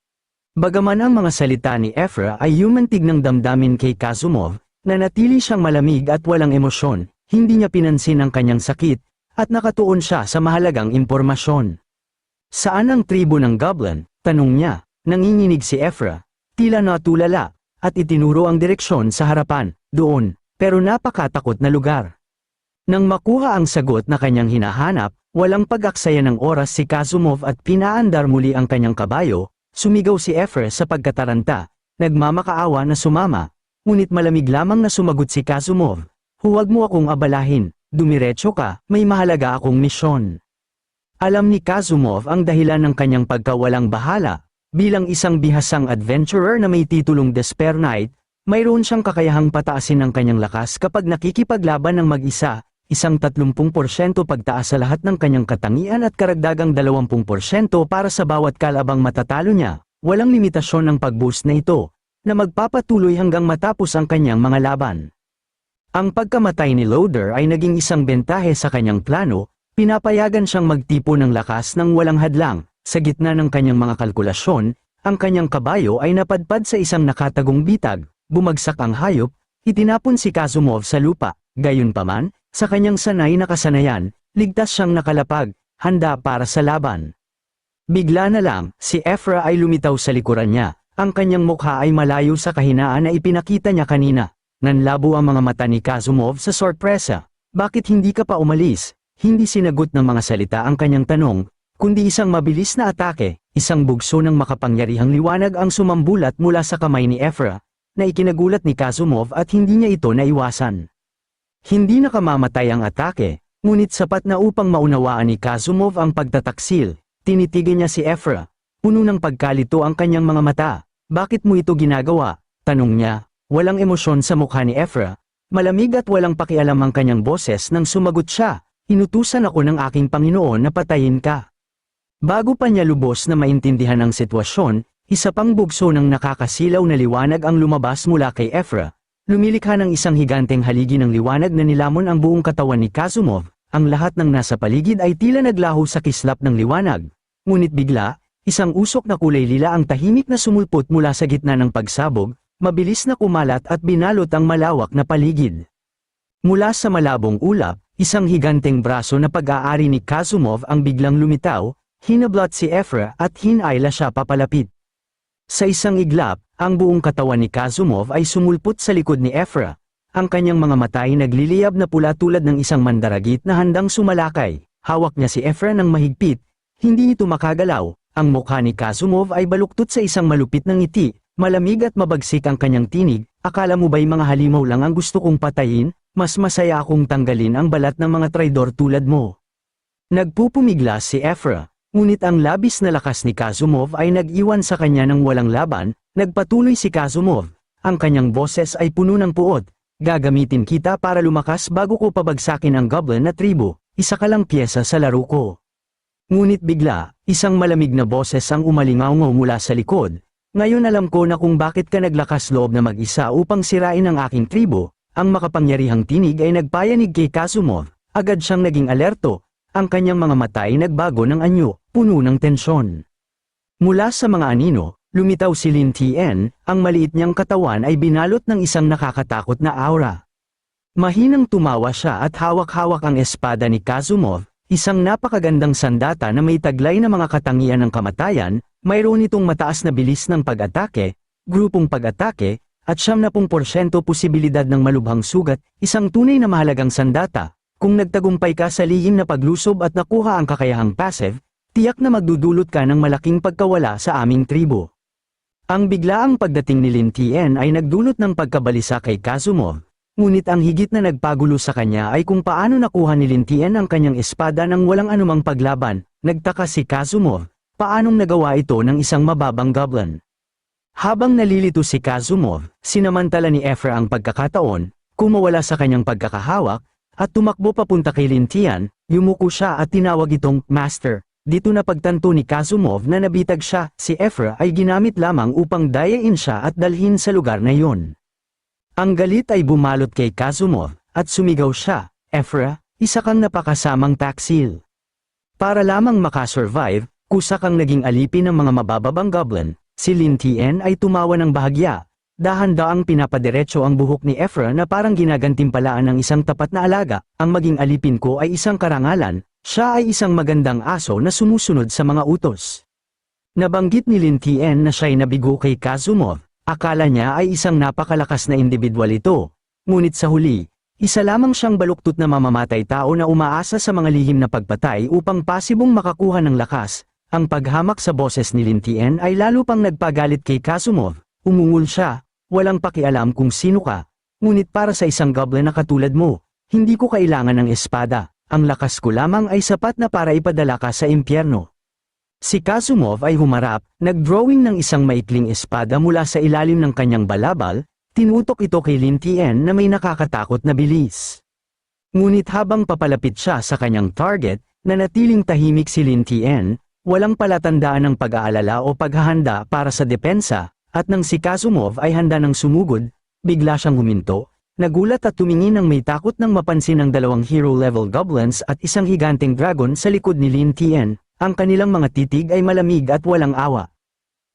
Bagaman ang mga salita ni Efra ay yumantig ng damdamin kay Kazumov, nanatili siyang malamig at walang emosyon. Hindi niya pinansin ang kanyang sakit, at nakatuon siya sa mahalagang impormasyon. Saan ang tribo ng Goblin? Tanong niya. Nanginginig si Ephra, tila natulala, at itinuro ang direksyon sa harapan, doon, pero napakatakot na lugar. Nang makuha ang sagot na kanyang hinahanap, walang pag-aksaya ng oras si Kazumov at pinaandar muli ang kanyang kabayo. Sumigaw si Ephra sa pagkataranta, nagmamakaawa na sumama, ngunit malamig lamang na sumagot si Kazumov. Huwag mo akong abalahin, dumiretso ka, may mahalaga akong misyon. Alam ni Kazumov ang dahilan ng kanyang pagkawalang bahala. Bilang isang bihasang adventurer na may titulong Despair Knight, mayroon siyang kakayahang pataasin ang kanyang lakas kapag nakikipaglaban ng mag-isa, isang 30% pagtaas sa lahat ng kanyang katangian at karagdagang 20% para sa bawat kalabang matatalo niya. Walang limitasyon ang pag-boost na ito, na magpapatuloy hanggang matapos ang kanyang mga laban. Ang pagkamatay ni Loader ay naging isang bentahe sa kanyang plano, pinapayagan siyang magtipo ng lakas ng walang hadlang. Sa gitna ng kanyang mga kalkulasyon, ang kanyang kabayo ay napadpad sa isang nakatagong bitag, bumagsak ang hayop, itinapon si Kazumov sa lupa, gayunpaman, sa kanyang sanay na kasanayan, ligtas siyang nakalapag, handa para sa laban. Bigla na lang, si Ephra ay lumitaw sa likuran niya, ang kanyang mukha ay malayo sa kahinaan na ipinakita niya kanina. Nanlabo ang mga mata ni Kazumov sa sorpresa. Bakit hindi ka pa umalis? Hindi sinagot ng mga salita ang kanyang tanong, kundi isang mabilis na atake, isang bugso ng makapangyarihang liwanag ang sumambulat mula sa kamay ni Ephra, na ikinagulat ni Kazumov at hindi niya ito naiwasan. Hindi nakamamatay ang atake, ngunit sapat na upang maunawaan ni Kazumov ang pagtataksil. Tinitigan niya si Ephra, puno ng pagkalito ang kanyang mga mata. Bakit mo ito ginagawa? Tanong niya, walang emosyon sa mukha ni Ephra, malamig at walang pakialam ang kanyang boses nang sumagot siya, inutusan ako ng aking Panginoon na patayin ka. Bago pa niya lubos na maintindihan ang sitwasyon, isa pang bugso ng nakakasilaw na liwanag ang lumabas mula kay Ephra. Lumilikha ng isang higanteng haligi ng liwanag na nilamon ang buong katawan ni Kazumov. Ang lahat ng nasa paligid ay tila naglaho sa kislap ng liwanag. Ngunit bigla, isang usok na kulay lila ang tahimik na sumulpot mula sa gitna ng pagsabog, mabilis na kumalat at binalot ang malawak na paligid. Mula sa malabong ulap, isang higanteng braso na pag-aari ni Kazumov ang biglang lumitaw. Hinablot si Ephra at hinayla siya papalapit. Sa isang iglap, ang buong katawan ni Kazumov ay sumulpot sa likod ni Ephra. Ang kanyang mga mata ay nagliliyab na pula tulad ng isang mandaragit na handang sumalakay. Hawak niya si Ephra ng mahigpit. Hindi ito makagalaw. Ang mukha ni Kazumov ay baluktot sa isang malupit na ngiti. Malamig at mabagsik ang kanyang tinig. Akala mo ba'y mga halimaw lang ang gusto kong patayin? Mas masaya akong tanggalin ang balat ng mga traidor tulad mo. Nagpupumigla si Ephra. Ngunit ang labis na lakas ni Kazumov ay nag-iwan sa kanya ng walang laban. Nagpatuloy si Kazumov. Ang kanyang boses ay puno ng puot. Gagamitin kita para lumakas bago ko pabagsakin ang goblin na tribo. Isa ka lang piyesa sa laro ko. Ngunit bigla, isang malamig na boses ang umalingaw mula sa likod. Ngayon alam ko na kung bakit ka naglakas loob na mag-isa upang sirain ang aking tribo. Ang makapangyarihang tinig ay nagpayanig kay Kazumov. Agad siyang naging alerto. Ang kanyang mga mata ay nagbago ng anyo, puno ng tensyon. Mula sa mga anino, lumitaw si Lin Tien, ang maliit niyang katawan ay binalot ng isang nakakatakot na aura. Mahinang tumawa siya at hawak-hawak ang espada ni Kazumov, isang napakagandang sandata na may taglay na mga katangian ng kamatayan. Mayroon itong mataas na bilis ng pag-atake, grupong pag-atake, at 70% posibilidad ng malubhang sugat, isang tunay na mahalagang sandata. Kung nagtagumpay ka sa lihim na paglusob at nakuha ang kakayahang passive, tiyak na magdudulot ka ng malaking pagkawala sa aming tribo. Ang biglaang pagdating ni Lin Tien ay nagdulot ng pagkabalisa kay Kazumov, ngunit ang higit na nagpagulo sa kanya ay kung paano nakuha ni Lin Tien ang kanyang espada nang walang anumang paglaban. Nagtaka si Kazumov, paanong nagawa ito ng isang mababang goblin. Habang nalilito si Kazumov, sinamantala ni Ephra ang pagkakataon, kumawala sa kanyang pagkakahawak, at tumakbo papunta kay Lin Tien. Yumuko siya at tinawag itong Master. Dito na pagtanto ni Kazumov na nabitag siya. Si Ephra ay ginamit lamang upang dayain siya at dalhin sa lugar na iyon. Ang galit ay bumalot kay Kazumov, at sumigaw siya, Ephra, isa kang napakasamang taksil. Para lamang makasurvive, kusa kang naging alipin ng mga mabababang goblin. Si Lin Tien ay tumawa ng bahagya. dahan-daang pinapadiretso ang buhok ni Efra na parang ginagantimpalaan ng isang tapat na alaga. Ang maging alipin ko ay isang karangalan, siya ay isang magandang aso na sumusunod sa mga utos. Nabanggit ni Lin Tien na siya'y nabigo kay Kazumov, akala niya ay isang napakalakas na individual ito. Ngunit sa huli, isa lamang siyang baluktot na mamamatay tao na umaasa sa mga lihim na pagpatay upang pasibong makakuha ng lakas. Ang paghamak sa boses ni Lin Tien ay lalo pang nagpagalit kay Kazumov, umungol siya. Walang pakialam kung sino ka, ngunit para sa isang goblin na katulad mo, hindi ko kailangan ng espada, ang lakas ko lamang ay sapat na para ipadala ka sa impyerno. Si Kazumov ay humarap, nag-drawing ng isang maikling espada mula sa ilalim ng kanyang balabal, tinutok ito kay Lin Tien na may nakakatakot na bilis. Ngunit habang papalapit siya sa kanyang target, nanatiling tahimik si Lin Tien, walang palatandaan ng pag-aalala o paghahanda para sa depensa. At nang si Kazumov ay handa ng sumugod, bigla siyang huminto, nagulat at tumingin ng may takot nang mapansin ang dalawang hero-level goblins at isang higanteng dragon sa likod ni Lin Tien, ang kanilang mga titig ay malamig at walang awa.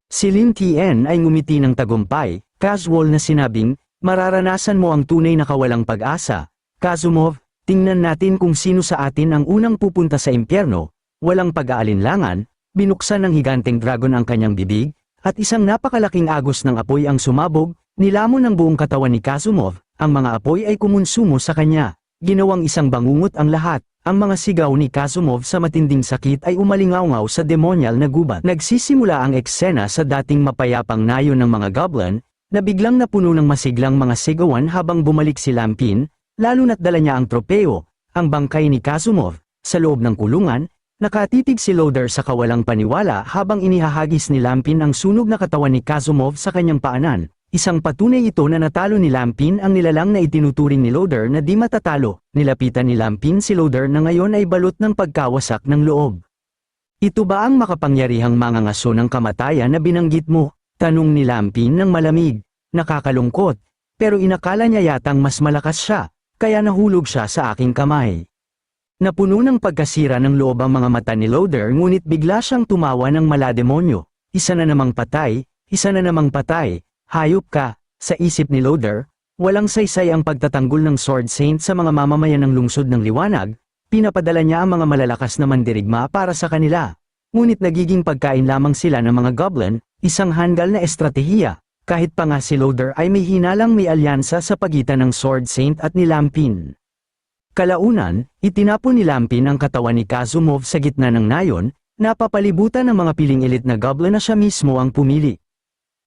Si Lin Tien ay ngumiti ng tagumpay, casual na sinabing, mararanasan mo ang tunay na kawalang pag-asa. Kazumov, tingnan natin kung sino sa atin ang unang pupunta sa impyerno. Walang pag-aalinlangan, binuksan ng higanteng dragon ang kanyang bibig, at isang napakalaking agos ng apoy ang sumabog, nilamon ng buong katawan ni Kazumov, ang mga apoy ay kumonsumo sa kanya. Ginawang isang bangungot ang lahat, ang mga sigaw ni Kazumov sa matinding sakit ay umalingaw-ngaw sa demonyal na gubat. Nagsisimula ang eksena sa dating mapayapang nayon ng mga goblin, na biglang napuno ng masiglang mga sigawan habang bumalik si Lampin, lalo na't dala niya ang tropeo, ang bangkay ni Kazumov, sa loob ng kulungan. Nakatitig si Loader sa kawalang paniwala habang inihahagis ni Lampin ang sunog na katawan ni Kazumov sa kanyang paanan. Isang patunay ito na natalo ni Lampin ang nilalang na itinuturing ni Loader na di matatalo. Nilapitan ni Lampin si Loader na ngayon ay balot ng pagkawasak ng loob. Ito ba ang makapangyarihang mangangaso ng kamatayan na binanggit mo? Tanong ni Lampin ng malamig. Nakakalungkot, pero inakala niya yatang mas malakas siya, kaya nahulog siya sa aking kamay. Napuno ng pagkasira ng loob ang mga mata ni Loader ngunit bigla siyang tumawa ng malademonyo. Isa na namang patay, isa na namang patay, hayop ka. Sa isip ni Loader, walang saysay ang pagtatanggol ng Sword Saint sa mga mamamayan ng lungsod ng liwanag, pinapadala niya ang mga malalakas na mandirigma para sa kanila. Ngunit nagiging pagkain lamang sila ng mga goblin, isang handgal na estratehiya, kahit pa nga si Loader ay may hinalang may alyansa sa pagitan ng Sword Saint at ni Lampin. Kalaunan, itinapon ni Lampin ang katawan ni Kazumov sa gitna ng nayon, napapalibutan ng mga piling elit na goblin na siya mismo ang pumili.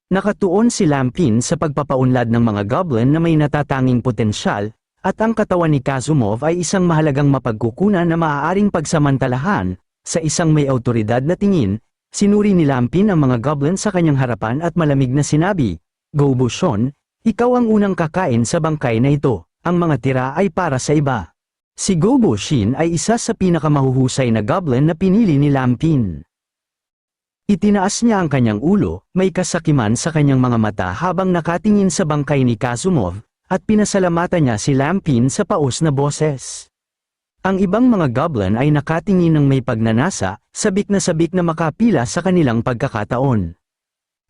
Nakatuon si Lampin sa pagpapaunlad ng mga goblin na may natatanging potensyal, at ang katawan ni Kazumov ay isang mahalagang mapagkukunan na maaaring pagsamantalahan. Sa isang may awtoridad na tingin, sinuri ni Lampin ang mga goblin sa kanyang harapan at malamig na sinabi, "Go Bushon, ikaw ang unang kakain sa bangkay na ito, ang mga tira ay para sa iba." Si Gobo Shin ay isa sa pinakamahuhusay na goblin na pinili ni Lampin. Itinaas niya ang kanyang ulo, may kasakiman sa kanyang mga mata habang nakatingin sa bangkay ni Kazumov, at pinasalamatan niya si Lampin sa paos na boses. Ang ibang mga goblin ay nakatingin ng may pagnanasa, sabik na makapila sa kanilang pagkakataon.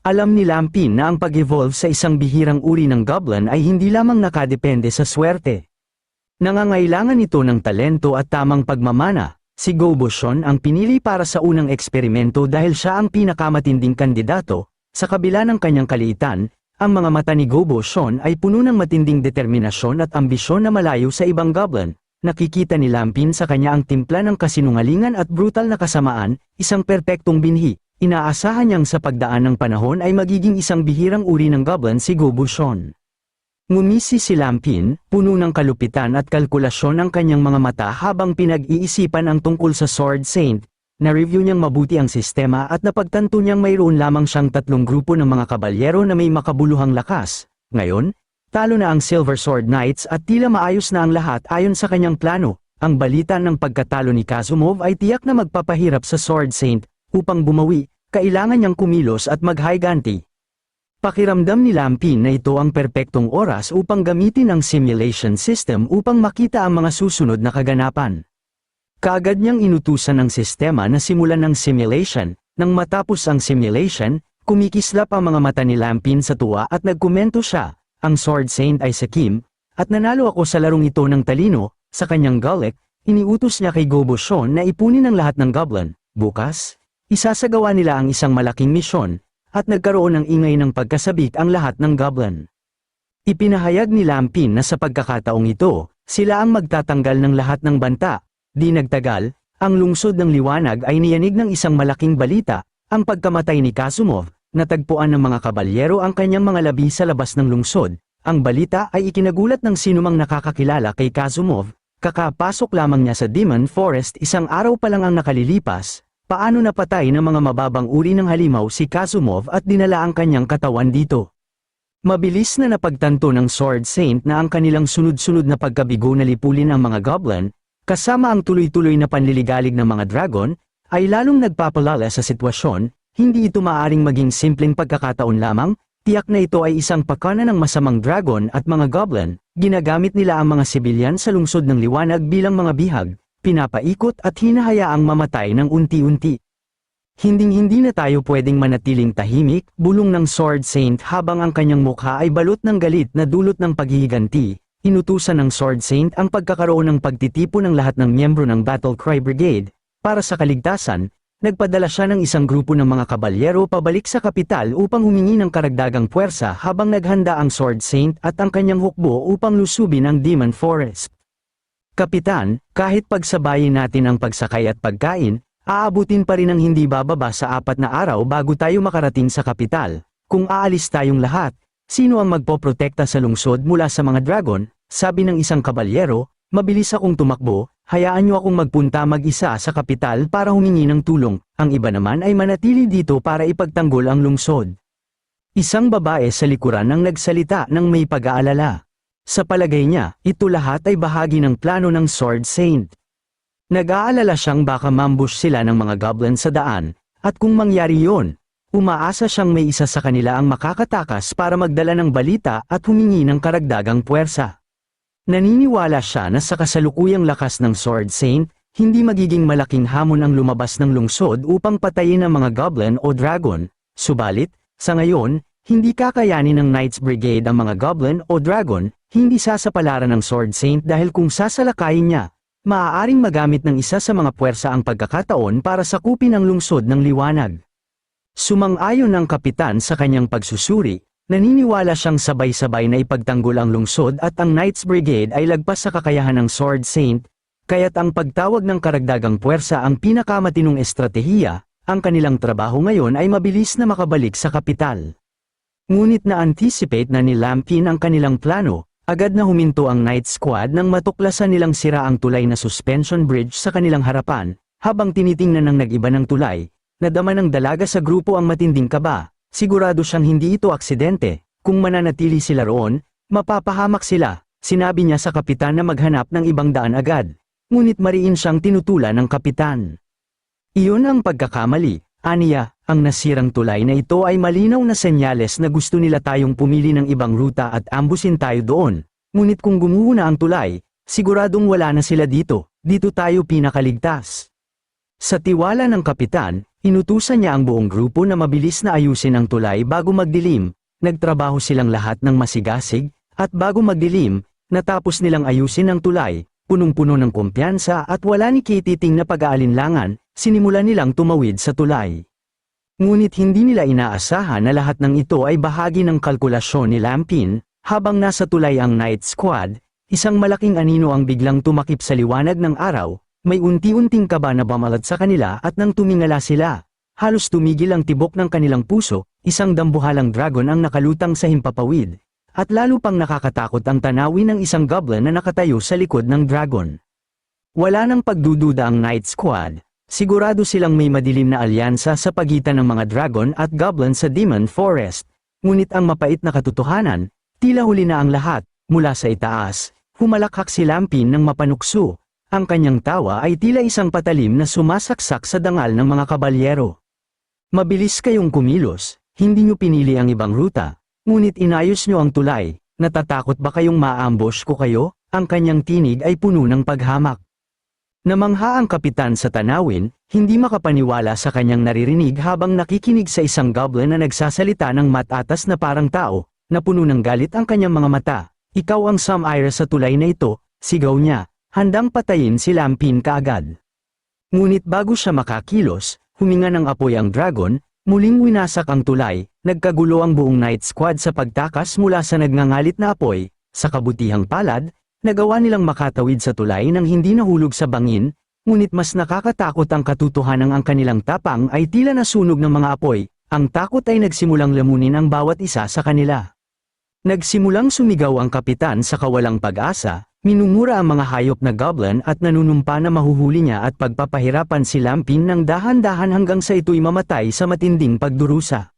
Alam ni Lampin na ang pag-evolve sa isang bihirang uri ng goblin ay hindi lamang nakadepende sa swerte. Nangangailangan ito ng talento at tamang pagmamana. Si Goboshon ang pinili para sa unang eksperimento dahil siya ang pinakamatinding kandidato. Sa kabila ng kanyang kaliitan, ang mga mata ni Goboshon ay puno ng matinding determinasyon at ambisyon na malayo sa ibang goblin. Nakikita ni Lampin sa kanya ang timpla ng kasinungalingan at brutal na kasamaan, isang perpektong binhi. Inaasahan niyang sa pagdaan ng panahon ay magiging isang bihirang uri ng goblin si Goboshon. Ngumisi si Lampin, puno ng kalupitan at kalkulasyon ang kanyang mga mata habang pinag-iisipan ang tungkol sa Sword Saint. Na-review niyang mabuti ang sistema at napagtanto niyang mayroon lamang siyang 3 grupo ng mga kabalyero na may makabuluhang lakas. Ngayon, talo na ang Silver Sword Knights at tila maayos na ang lahat ayon sa kanyang plano. Ang balita ng pagkatalo ni Kazumov ay tiyak na magpapahirap sa Sword Saint. Upang bumawi, kailangan niyang kumilos at mag-higanti. Pakiramdam ni Lampin na ito ang perpektong oras upang gamitin ang simulation system upang makita ang mga susunod na kaganapan. Kaagad niyang inutusan ang sistema na simulan ng simulation. Nang matapos ang simulation, Kumikislap ang mga mata ni Lampin sa tuwa at nagkomento siya, ang Sword Saint ay si Kim, at nanalo ako sa larong ito ng talino, sa kanyang Golek, iniutos niya kay Gobo Shon na ipunin ang lahat ng goblin. Bukas, isasagawa nila ang isang malaking misyon, at nagkaroon ng ingay ng pagkasabik ang lahat ng goblin. Ipinahayag ni Lampin na sa pagkakataong ito, sila ang magtatanggal ng lahat ng banta. Di nagtagal, ang lungsod ng liwanag ay niyanig ng isang malaking balita, ang pagkamatay ni Kazumov. Natagpuan ng mga kabalyero ang kanyang mga labi sa labas ng lungsod. Ang balita ay ikinagulat ng sinumang nakakakilala kay Kazumov. Kakapasok lamang niya sa Demon Forest isang araw pa lang ang nakalilipas. Paano napatay ng mga mababang uri ng halimaw si Kazumov at dinala ang kanyang katawan dito. Mabilis na napagtanto ng Sword Saint na ang kanilang sunod-sunod na pagkabigo na lipulin ang mga goblin, kasama ang tuloy-tuloy na panliligalig ng mga dragon, ay lalong nagpapalala sa sitwasyon. Hindi ito maaaring maging simpleng pagkakataon lamang, tiyak na ito ay isang pakana ng masamang dragon at mga goblin. Ginagamit nila ang mga sibilyan sa lungsod ng liwanag bilang mga bihag, pinapaikot at hinahayaang mamatay ng unti-unti. Hinding-hindi na tayo pwedeng manatiling tahimik, bulong ng Sword Saint habang ang kanyang mukha ay balot ng galit na dulot ng paghihiganti. Inutusan ng Sword Saint ang pagkakaroon ng pagtitipon ng lahat ng miyembro ng Battle Cry Brigade. Para sa kaligtasan, nagpadala siya ng isang grupo ng mga kabalyero pabalik sa kapital upang humingi ng karagdagang puwersa habang naghanda ang Sword Saint at ang kanyang hukbo upang lusubin ang Demon Forest. Kapitan, kahit pagsabayin natin ang pagsakay at pagkain, aabutin pa rin ang hindi bababa sa 4 na araw bago tayo makarating sa kapital. Kung aalis tayong lahat, sino ang magpoprotekta sa lungsod mula sa mga dragon? Sabi ng isang kabalyero, mabilis akong tumakbo. Hayaan niyo akong magpunta mag-isa sa kapital para humingi ng tulong, ang iba naman ay manatili dito para ipagtanggol ang lungsod. Isang babae sa likuran ang nagsalita ng may pag-aalala. Sa palagay niya, ito lahat ay bahagi ng plano ng Sword Saint. Nag-aalala siyang baka mambush sila ng mga goblin sa daan, at kung mangyari yon, umaasa siyang may isa sa kanila ang makakatakas para magdala ng balita at humingi ng karagdagang puwersa. Naniniwala siya na sa kasalukuyang lakas ng Sword Saint, hindi magiging malaking hamon ang lumabas ng lungsod upang patayin ang mga goblin o dragon. Subalit, sa ngayon, hindi kakayanin ng Knights Brigade ang mga goblin o dragon, hindi sasapalaran ng Sword Saint dahil kung sasalakayin niya, maaaring magamit ng isa sa mga puwersa ang pagkakataon para sakupin ang lungsod ng liwanag. Sumang-ayon ng kapitan sa kanyang pagsusuri. Naniniwala siyang sabay-sabay na ipagtanggol ang lungsod at ang Knights Brigade ay lagpas sa kakayahan ng Sword Saint, kaya't ang pagtawag ng karagdagang puwersa ang pinakamatinong estratehiya. Ang kanilang trabaho ngayon ay mabilis na makabalik sa kapital. Ngunit na-anticipate na ni Lampin ang kanilang plano, agad na huminto ang Knight Squad nang matuklasan nilang sira ang tulay na suspension bridge sa kanilang harapan. Habang tinitingnan ng nag-iba ng tulay, nadama ng dalaga sa grupo ang matinding kaba. Sigurado siyang hindi ito aksidente. Kung mananatili sila roon, mapapahamak sila. Sinabi niya sa kapitan na maghanap ng ibang daan agad. Ngunit mariin siyang tinutulan ng kapitan. Iyon ang pagkakamali, aniya. Ang nasirang tulay na ito ay malinaw na senyales na gusto nila tayong pumili ng ibang ruta at ambusin tayo doon. Ngunit kung gumuho na ang tulay, siguradong wala na sila dito. Dito tayo pinakaligtas. Sa tiwala ng kapitan, inutusan niya ang buong grupo na mabilis na ayusin ang tulay bago magdilim. Nagtrabaho silang lahat ng masigasig, at bago magdilim, natapos nilang ayusin ang tulay. Punong-puno ng kumpiyansa at wala ni Kititing na pag-aalinlangan, sinimulan nilang tumawid sa tulay. Ngunit hindi nila inaasahan na lahat ng ito ay bahagi ng kalkulasyon ni Lampin. Habang nasa tulay ang Knight Squad, isang malaking anino ang biglang tumakip sa liwanag ng araw. May unti-unting kaba na bamalat sa kanila at nang tumingala sila, halos tumigil ang tibok ng kanilang puso. Isang dambuhalang dragon ang nakalutang sa himpapawid, at lalo pang nakakatakot ang tanawin ng isang goblin na nakatayo sa likod ng dragon. Wala nang pagdududa ang Knight Squad, sigurado silang may madilim na alyansa sa pagitan ng mga dragon at goblin sa Demon Forest. Ngunit ang mapait na katotohanan, tila huli na ang lahat. Mula sa itaas, humalakhak si Lampin ng mapanukso. Ang kanyang tawa ay tila isang patalim na sumasaksak sa dangal ng mga kabalyero. Mabilis kayong kumilos, hindi nyo pinili ang ibang ruta, ngunit inayos nyo ang tulay. Natatakot ba kayong maambush ko kayo? Ang kanyang tinig ay puno ng paghamak. Namangha ang kapitan sa tanawin, hindi makapaniwala sa kanyang naririnig habang nakikinig sa isang goblin na nagsasalita ng matatas na parang tao, na puno ng galit ang kanyang mga mata. Ikaw ang Samira sa tulay na ito, sigaw niya, handang patayin si Lampin kaagad. Ngunit bago siya makakilos, huminga ng apoy ang dragon, muling winasak ang tulay, nagkagulo ang buong Night Squad sa pagtakas mula sa nagngangalit na apoy, sa kabutihang palad, nagawa nilang makatawid sa tulay nang hindi nahulog sa bangin, ngunit mas nakakatakot ang katotohanang ang kanilang tapang ay tila nasunog ng mga apoy, ang takot ay nagsimulang lamunin ang bawat isa sa kanila. Nagsimulang sumigaw ang kapitan sa kawalang pag-asa, minumura ang mga hayop na goblin at nanunumpa na mahuhuli niya at pagpapahirapan si Lampin ng dahan-dahan hanggang sa ito'y mamatay sa matinding pagdurusa.